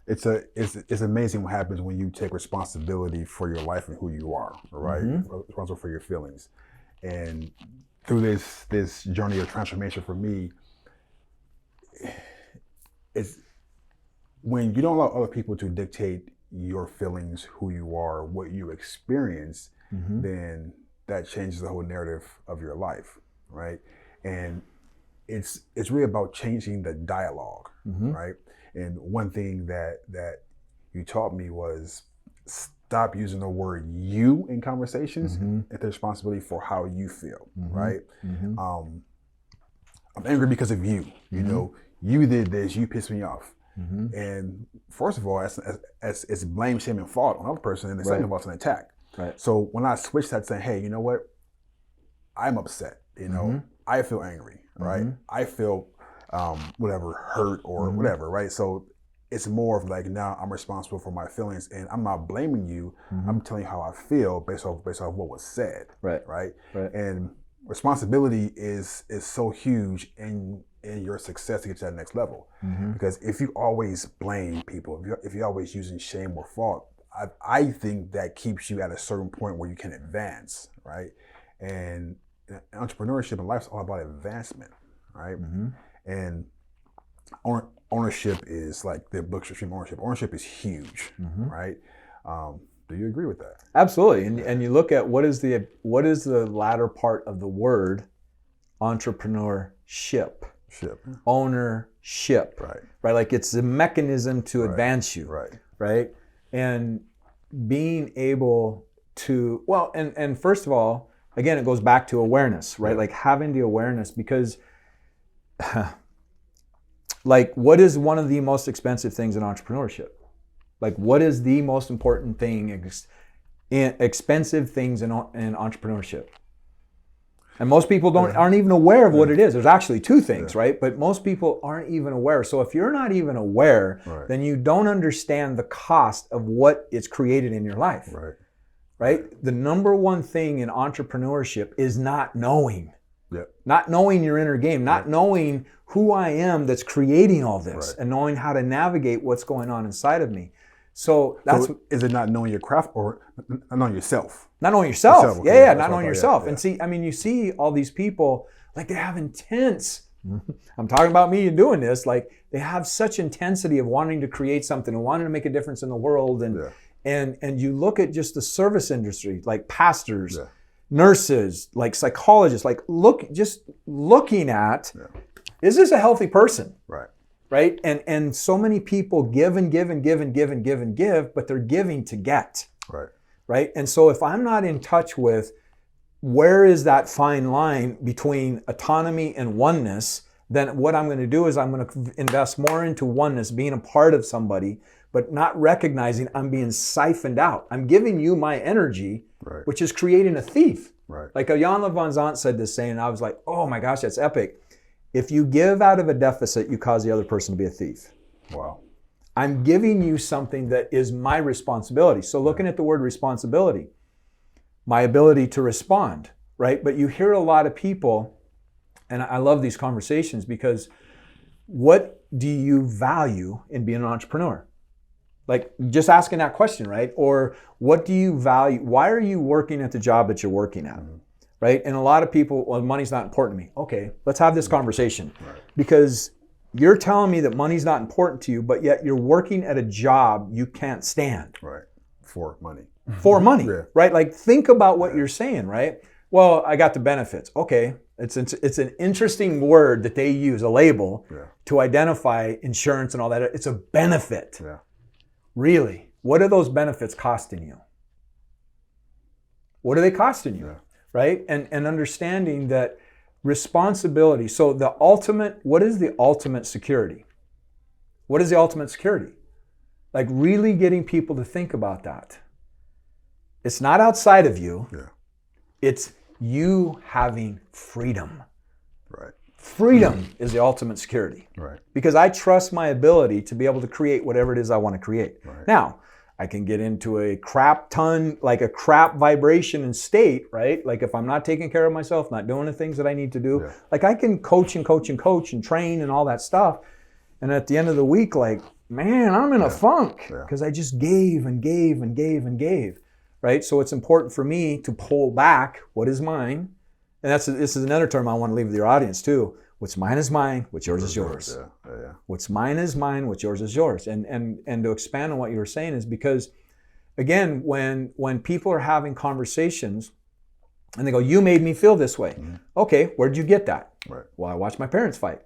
It's amazing what happens when you take responsibility for your life and who you are, right? Responsible for your feelings. And through this journey of transformation for me, it's when you don't allow other people to dictate your feelings, who you are, what you experience, then that changes the whole narrative of your life, right? And it's really about changing the dialogue, right? And one thing that you taught me was stop using the word you in conversations and take responsibility for how you feel, right? I'm angry because of you. You know, you did this, you pissed me off. And first of all, it's blame, shame, and fault on the other person, and the second of all, it's an attack. Right. So when I switch that, saying, hey, you know what? I'm upset. You know, I feel angry, right? I feel whatever, hurt or whatever, right? So it's more of like, now I'm responsible for my feelings, and I'm not blaming you. I'm telling you how I feel based off what was said, right? And responsibility is so huge in your success to get to that next level. Because if you always blame people, if you're always using shame or fault, I think that keeps you at a certain point where you can advance, right? And entrepreneurship and life's all about advancement, right? And ownership is like the book Extreme Ownership. Ownership is huge, right? Do you agree with that? Absolutely. And you look at what is the latter part of the word entrepreneurship. Ownership. Right. Like it's a mechanism to advance you. Right. And being able to, well, and first of all, again, it goes back to awareness, right? Like having the awareness, because like what is one of the most expensive things in entrepreneurship? Like what is the most important thing, expensive things in entrepreneurship? And most people aren't even aware of what it is. There's actually two things, right? But most people aren't even aware. So if you're not even aware, then you don't understand the cost of what it's created in your life. Right? The number one thing in entrepreneurship is not knowing. Not knowing your inner game, not knowing who I am that's creating all this, and knowing how to navigate what's going on inside of me. So is it not knowing your craft or not knowing yourself? Not knowing yourself. Yeah, not knowing yourself. And see, I mean, you see all these people, like they have intense, I'm talking about me and doing this, like they have such intensity of wanting to create something and wanting to make a difference in the world. And you look at just the service industry, like pastors, nurses, like psychologists, like looking at, is this a healthy person? Right? And so many people give and give and give and give and give and give, but they're giving to get. Right? And so if I'm not in touch with where is that fine line between autonomy and oneness, then what I'm going to do is I'm going to invest more into oneness, being a part of somebody, but not recognizing I'm being siphoned out. I'm giving you my energy, which is creating a thief. Like Jan Van Zant said this saying, and I was like, oh my gosh, that's epic. If you give out of a deficit, you cause the other person to be a thief. Wow. I'm giving you something that is my responsibility. So looking at the word responsibility, my ability to respond, right? But you hear a lot of people, and I love these conversations because what do you value in being an entrepreneur? Like just asking that question, right? Or what do you value? Why are you working at the job that you're working at? Right? And a lot of people, well, money's not important to me. Okay, let's have this conversation. Right. Because you're telling me that money's not important to you, but yet you're working at a job you can't stand. Right. For money. For money, Yeah. right? Like think about what you're saying, right? Well, I got the benefits. Okay, it's an interesting word that they use, a label, to identify insurance and all that. It's a benefit. Yeah. Really? What are those benefits costing you? What are they costing you? Yeah. Right? And understanding that responsibility. So what is the ultimate security? What is the ultimate security? Like really getting people to think about that. It's not outside of you. Yeah. It's you having freedom. Right. Freedom is the ultimate security. Right. Because I trust my ability to be able to create whatever it is I want to create. Right. Now, I can get into a crap vibration and state, right? Like if I'm not taking care of myself, not doing the things that I need to do, like I can coach and train and all that stuff. And at the end of the week, like, man, I'm in a funk because I just gave and gave and gave and gave, right? So it's important for me to pull back what is mine. And this is another term I want to leave with your audience too. What's mine is mine, what's yours is yours. Yeah. What's mine is mine, what's yours is yours. And to expand on what you were saying is because, again, when people are having conversations and they go, you made me feel this way. Mm-hmm. Okay, where'd you get that? Right. Well, I watched my parents fight.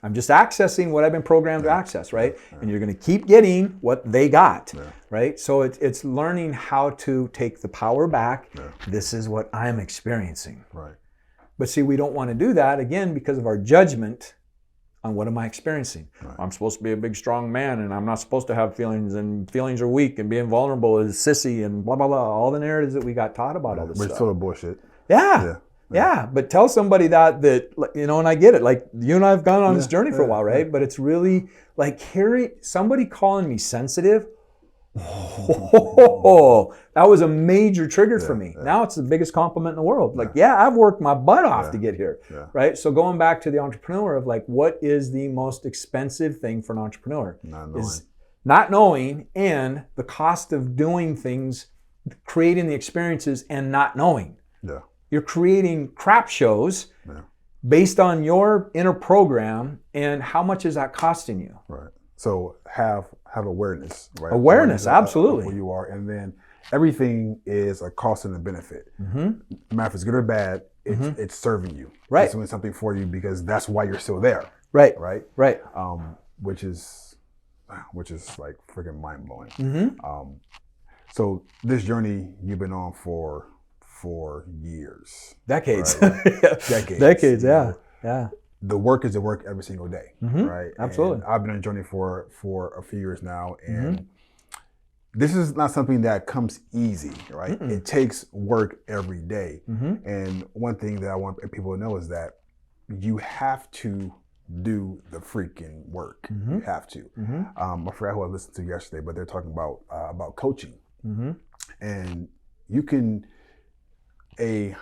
I'm just accessing what I've been programmed to access, right? And you're going to keep getting what they got, right? So it's learning how to take the power back. This is what I'm experiencing. Right. But see, we don't want to do that, again, because of our judgment on what am I experiencing. Right. I'm supposed to be a big, strong man, and I'm not supposed to have feelings, and feelings are weak, and being vulnerable is sissy, and blah, blah, blah. All the narratives that we got taught about all this But stuff. it's total bullshit. Yeah, but tell somebody that, and I get it. Like, you and I have gone on this journey for a while, right? But it's really like hearing somebody calling me sensitive. Oh, that was a major trigger for me. Now it's the biggest compliment in the world. Like, I've worked my butt off to get here, right? So going back to the entrepreneur of like, what is the most expensive thing for an entrepreneur? Is not knowing and the cost of doing things, creating the experiences and not knowing. Yeah. You're creating crap shows based on your inner program, and how much is that costing you? Right. So have awareness, right? Awareness, absolutely. Of who you are, and then everything is a cost and a benefit. Mm-hmm. No matter if it's good or bad, it's serving you. Right. It's doing something for you because that's why you're still there. Right. Right. Right. Which is like freaking mind blowing. Mm-hmm. So this journey you've been on for years. Decades. Right? Decades. Decades, yeah. Yeah. The work is the work every single day, right? Absolutely. And I've been on a journey for a few years now, and this is not something that comes easy, right? Mm-mm. It takes work every day. Mm-hmm. And one thing that I want people to know is that you have to do the freaking work. Mm-hmm. You have to. Mm-hmm. I forgot who I listened to yesterday, but they're talking about coaching, and you can a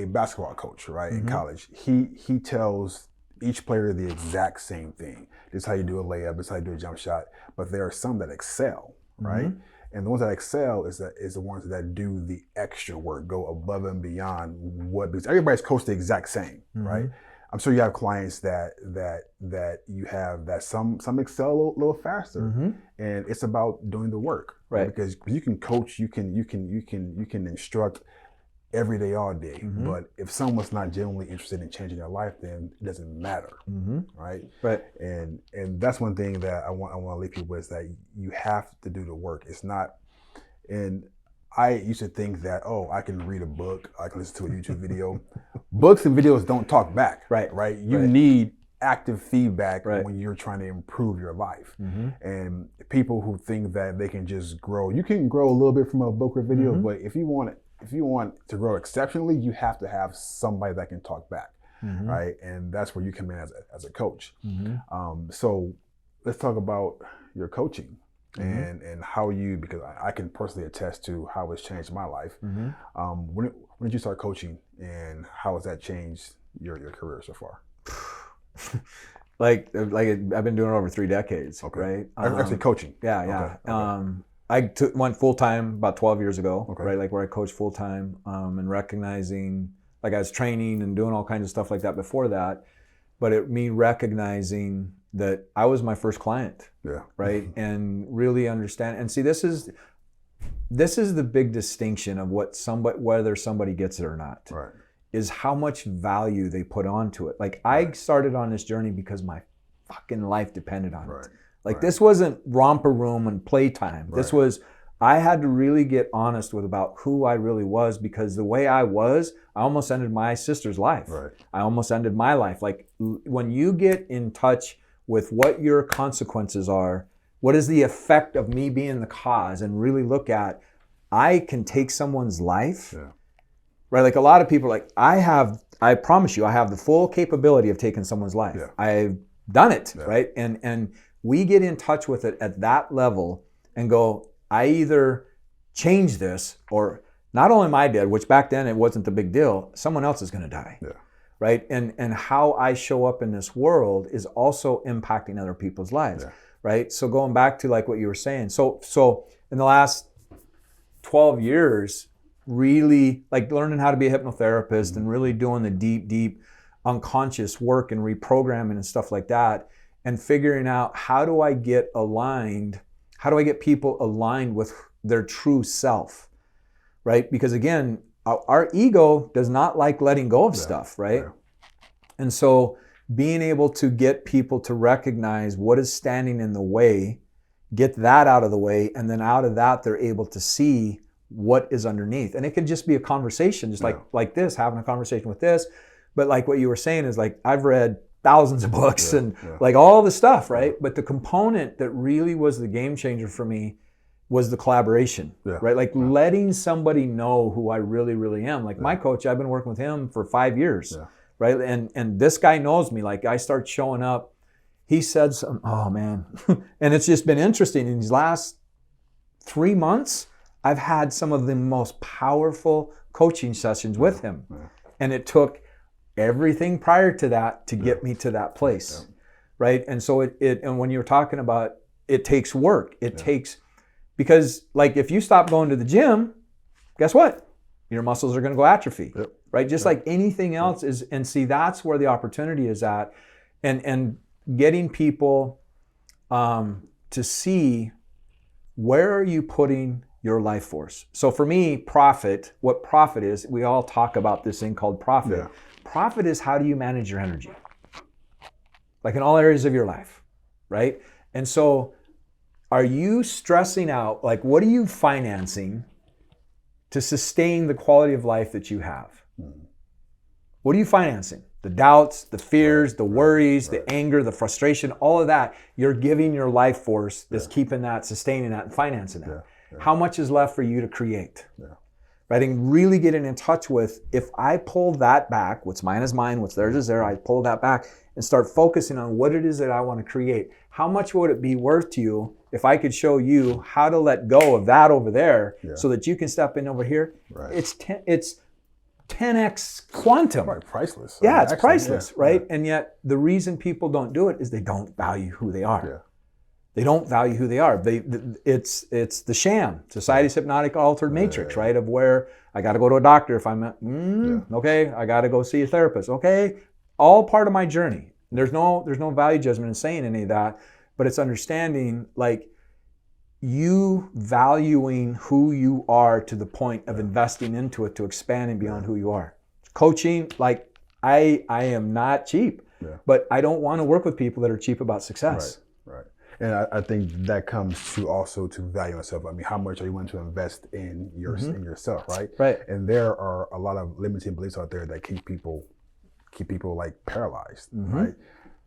basketball coach, right, in college. He tells each player the exact same thing. This is how you do a layup. This is how you do a jump shot. But there are some that excel, right? And the ones that excel is the ones that do the extra work, go above and beyond because everybody's coached the exact same, right? I'm sure you have clients that you have that some excel a little faster, and it's about doing the work, right? Because you can coach, you can instruct every day, all day. But if someone's not genuinely interested in changing their life, then it doesn't matter, right? Right. And that's one thing that I want to leave people with, is that you have to do the work. It's not, and I used to think that, I can read a book, I can listen to a YouTube video. Books and videos don't talk back, right? You need active feedback when you're trying to improve your life. And people who think that they can just grow, you can grow a little bit from a book or video, but if you want to grow exceptionally, you have to have somebody that can talk back, right? And that's where you come in as a coach. So let's talk about your coaching Mm-hmm. and how you, because I can personally attest to how it's changed my life. Mm-hmm. When did you start coaching, and how has that changed your career so far? like I've been doing it over 3 decades, Okay. right? Actually coaching. Yeah. Okay. I went full time about 12 years ago, Okay. right? Like where I coached full time, and recognizing, like I was training and doing all kinds of stuff like that before that, but me recognizing that I was my first client, Yeah. right? And really understand, and see, this is the big distinction of whether somebody gets it or not. Right. Is how much value they put onto it. Like I started on this journey because my fucking life depended on it. Like this wasn't romper room and playtime. This was, I had to really get honest about who I really was, because the way I was, I almost ended my sister's life. Right. I almost ended my life. Like when you get in touch with what your consequences are, what is the effect of me being the cause, and really look at, I can take someone's life. Yeah. Right, like a lot of people, like I promise you, I have the full capability of taking someone's life. Yeah. I've done it, Yeah. right? And we get in touch with it at that level and go, I either change this, or not only am I dead, which back then it wasn't the big deal, someone else is going to die, right? And how I show up in this world is also impacting other people's lives, right? So going back to like what you were saying, so in the last 12 years, really like learning how to be a hypnotherapist and really doing the deep unconscious work and reprogramming and stuff like that, and figuring out how do I get people aligned with their true self, right? Because again, our ego does not like letting go of stuff, right? And so being able to get people to recognize what is standing in the way, get that out of the way, and then out of that they're able to see what is underneath. And it could just be a conversation, just like this, having a conversation with this. But like what you were saying is like, I've read thousands of books and like all the stuff, right? But the component that really was the game changer for me was the collaboration, right? Like letting somebody know who I really, really am. Like my coach, I've been working with him for 5 years, right? And this guy knows me. Like I start showing up, he said some, oh man. And it's just been interesting in these last 3 months, I've had some of the most powerful coaching sessions with him. And it took everything prior to that to get me to that place, right? And so and when you're talking about, it takes work. It takes, because like if you stop going to the gym, guess what? Your muscles are going to go atrophy, right? Just like anything else is, and see, that's where the opportunity is at. And getting people to see, where are you putting your life force? So for me, what profit is, we all talk about this thing called profit. Profit is, how do you manage your energy? Like in all areas of your life, right? And so are you stressing out, like what are you financing to sustain the quality of life that you have? What are you financing? The doubts, the fears, the worries, the anger, the frustration, all of that, you're giving your life force that's keeping that, sustaining that, and financing that. How much is left for you to create? Right? And really getting in touch with, if I pull that back, what's mine is mine, what's theirs is theirs, I pull that back and start focusing on what it is that I want to create. How much would it be worth to you if I could show you how to let go of that over there so that you can step in over here? It's 10x quantum. Priceless. Yeah, it's priceless, right? And yet the reason people don't do it is they don't value who they are. They don't value who they are. It's the sham, society's hypnotic altered matrix, right? Of where I got to go to a doctor if I'm okay, I got to go see a therapist. Okay, all part of my journey. There's no value judgment in saying any of that, but it's understanding like you valuing who you are to the point of investing into it to expanding beyond who you are. Coaching, like I am not cheap, but I don't want to work with people that are cheap about success. Right. And I think that comes to also to value yourself. I mean, how much are you willing to invest in yourself, right? Right. And there are a lot of limiting beliefs out there that keep people like paralyzed, right?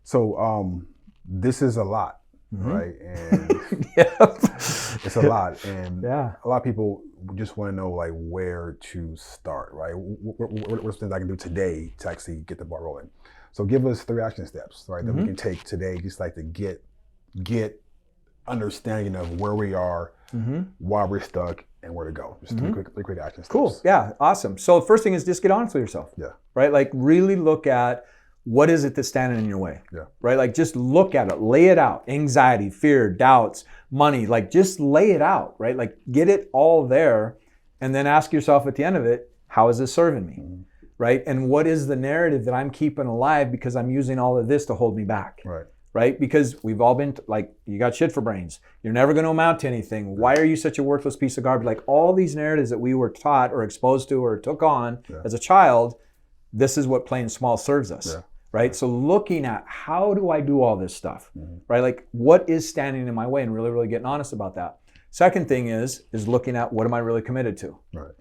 So this is a lot, right? And it's a lot, and a lot of people just want to know like where to start, right? What's things I can do today to actually get the ball rolling? So give us 3 action steps, right, that we can take today, just like to get understanding of where we are, why we're stuck, and where to go. Just three quick action steps. Cool. Yeah. Awesome. So the first thing is just get honest with yourself. Yeah. Right. Like really look at what is it that's standing in your way. Yeah. Right. Like just look at it, lay it out. Anxiety, fear, doubts, money. Like just lay it out. Right. Like get it all there, and then ask yourself at the end of it, how is this serving me? Right. And what is the narrative that I'm keeping alive because I'm using all of this to hold me back? Right. Right? Because we've all been like, you got shit for brains. You're never going to amount to anything. Why are you such a worthless piece of garbage? Like all these narratives that we were taught or exposed to or took on as a child, this is what playing small serves us. Yeah. Right? So looking at how do I do all this stuff? Right? Like what is standing in my way and really, really getting honest about that. Second thing is looking at what am I really committed to? Right.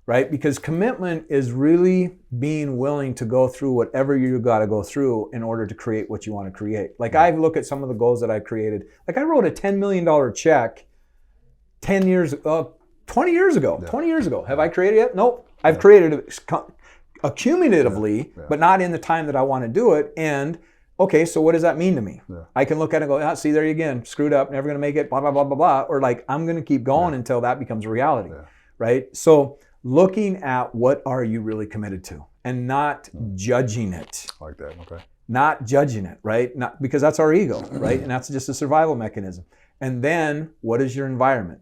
Right? Because commitment is really being willing to go through whatever you got to go through in order to create what you want to create. Like I look at some of the goals that I created. Like I wrote a $10 million check 20 years ago. Yeah. 20 years ago. Have I created it? Nope. I've created it accumulatively, but not in the time that I want to do it. And okay, so what does that mean to me? Yeah. I can look at it and go, see, there you again, screwed up, never going to make it, blah, blah, blah, blah, blah. Or like, I'm going to keep going until that becomes a reality. Yeah. Right? So looking at what are you really committed to and not judging it. Like that, okay. Not judging it, right? Not because that's our ego, right? And that's just a survival mechanism. And then what is your environment?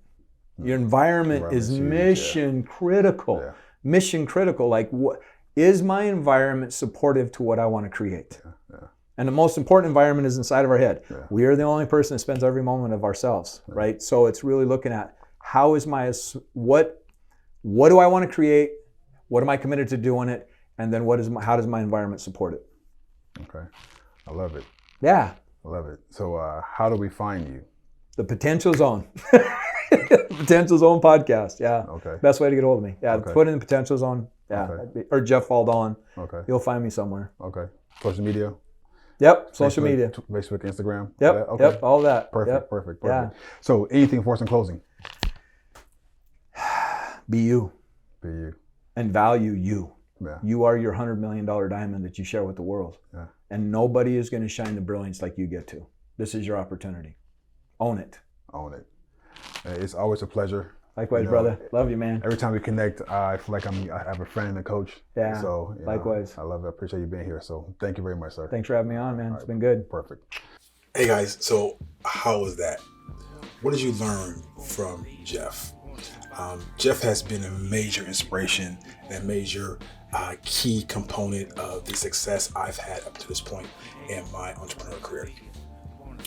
Your environment is mission critical. Yeah. Mission critical. Like what is my environment supportive to what I want to create? Yeah. And the most important environment is inside of our head. Yeah. We are the only person that spends every moment of ourselves, right? So it's really looking at how is what do I want to create? What am I committed to doing it? And then how does my environment support it? Okay. I love it. Yeah. I love it. So how do we find you? The Potential Zone. Potential Zone podcast. Yeah. Okay. Best way to get hold of me. Yeah. Okay. Put in the Potential Zone. Yeah. Okay. Or Jeff Faldalen. Okay. You'll find me somewhere. Okay. Social media? Yep. Social media. Facebook, Instagram? Yep. Okay. Yep. All that. Perfect. Yeah. So anything for us in closing? Be you. Be you. And value you. Yeah. You are your $100 million diamond that you share with the world. Yeah. And nobody is going to shine the brilliance like you get to. This is your opportunity. Own it. Own it. It's always a pleasure. Likewise, brother. Love you, man. Every time we connect, I feel like I have a friend and a coach. Yeah. So likewise. I love it. I appreciate you being here. So thank you very much, sir. Thanks for having me on, man. It's been good. Perfect. Hey guys, so how was that? What did you learn from Jeff? Jeff has been a major inspiration and a major key component of the success I've had up to this point in my entrepreneurial career.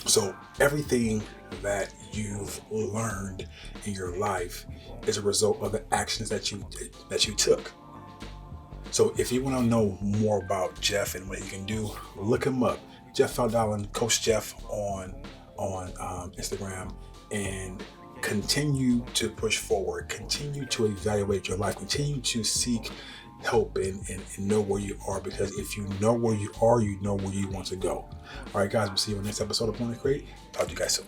So everything that you've learned in your life is a result of the actions that you took. So if you want to know more about Jeff and what he can do, look him up. Jeff Faldalen, Coach Jeff on Instagram, and continue to push forward, continue to evaluate your life, continue to seek help and know where you are, because if you know where you are, you know where you want to go. All right, guys, we'll see you on the next episode of Born to Create. Talk to you guys soon.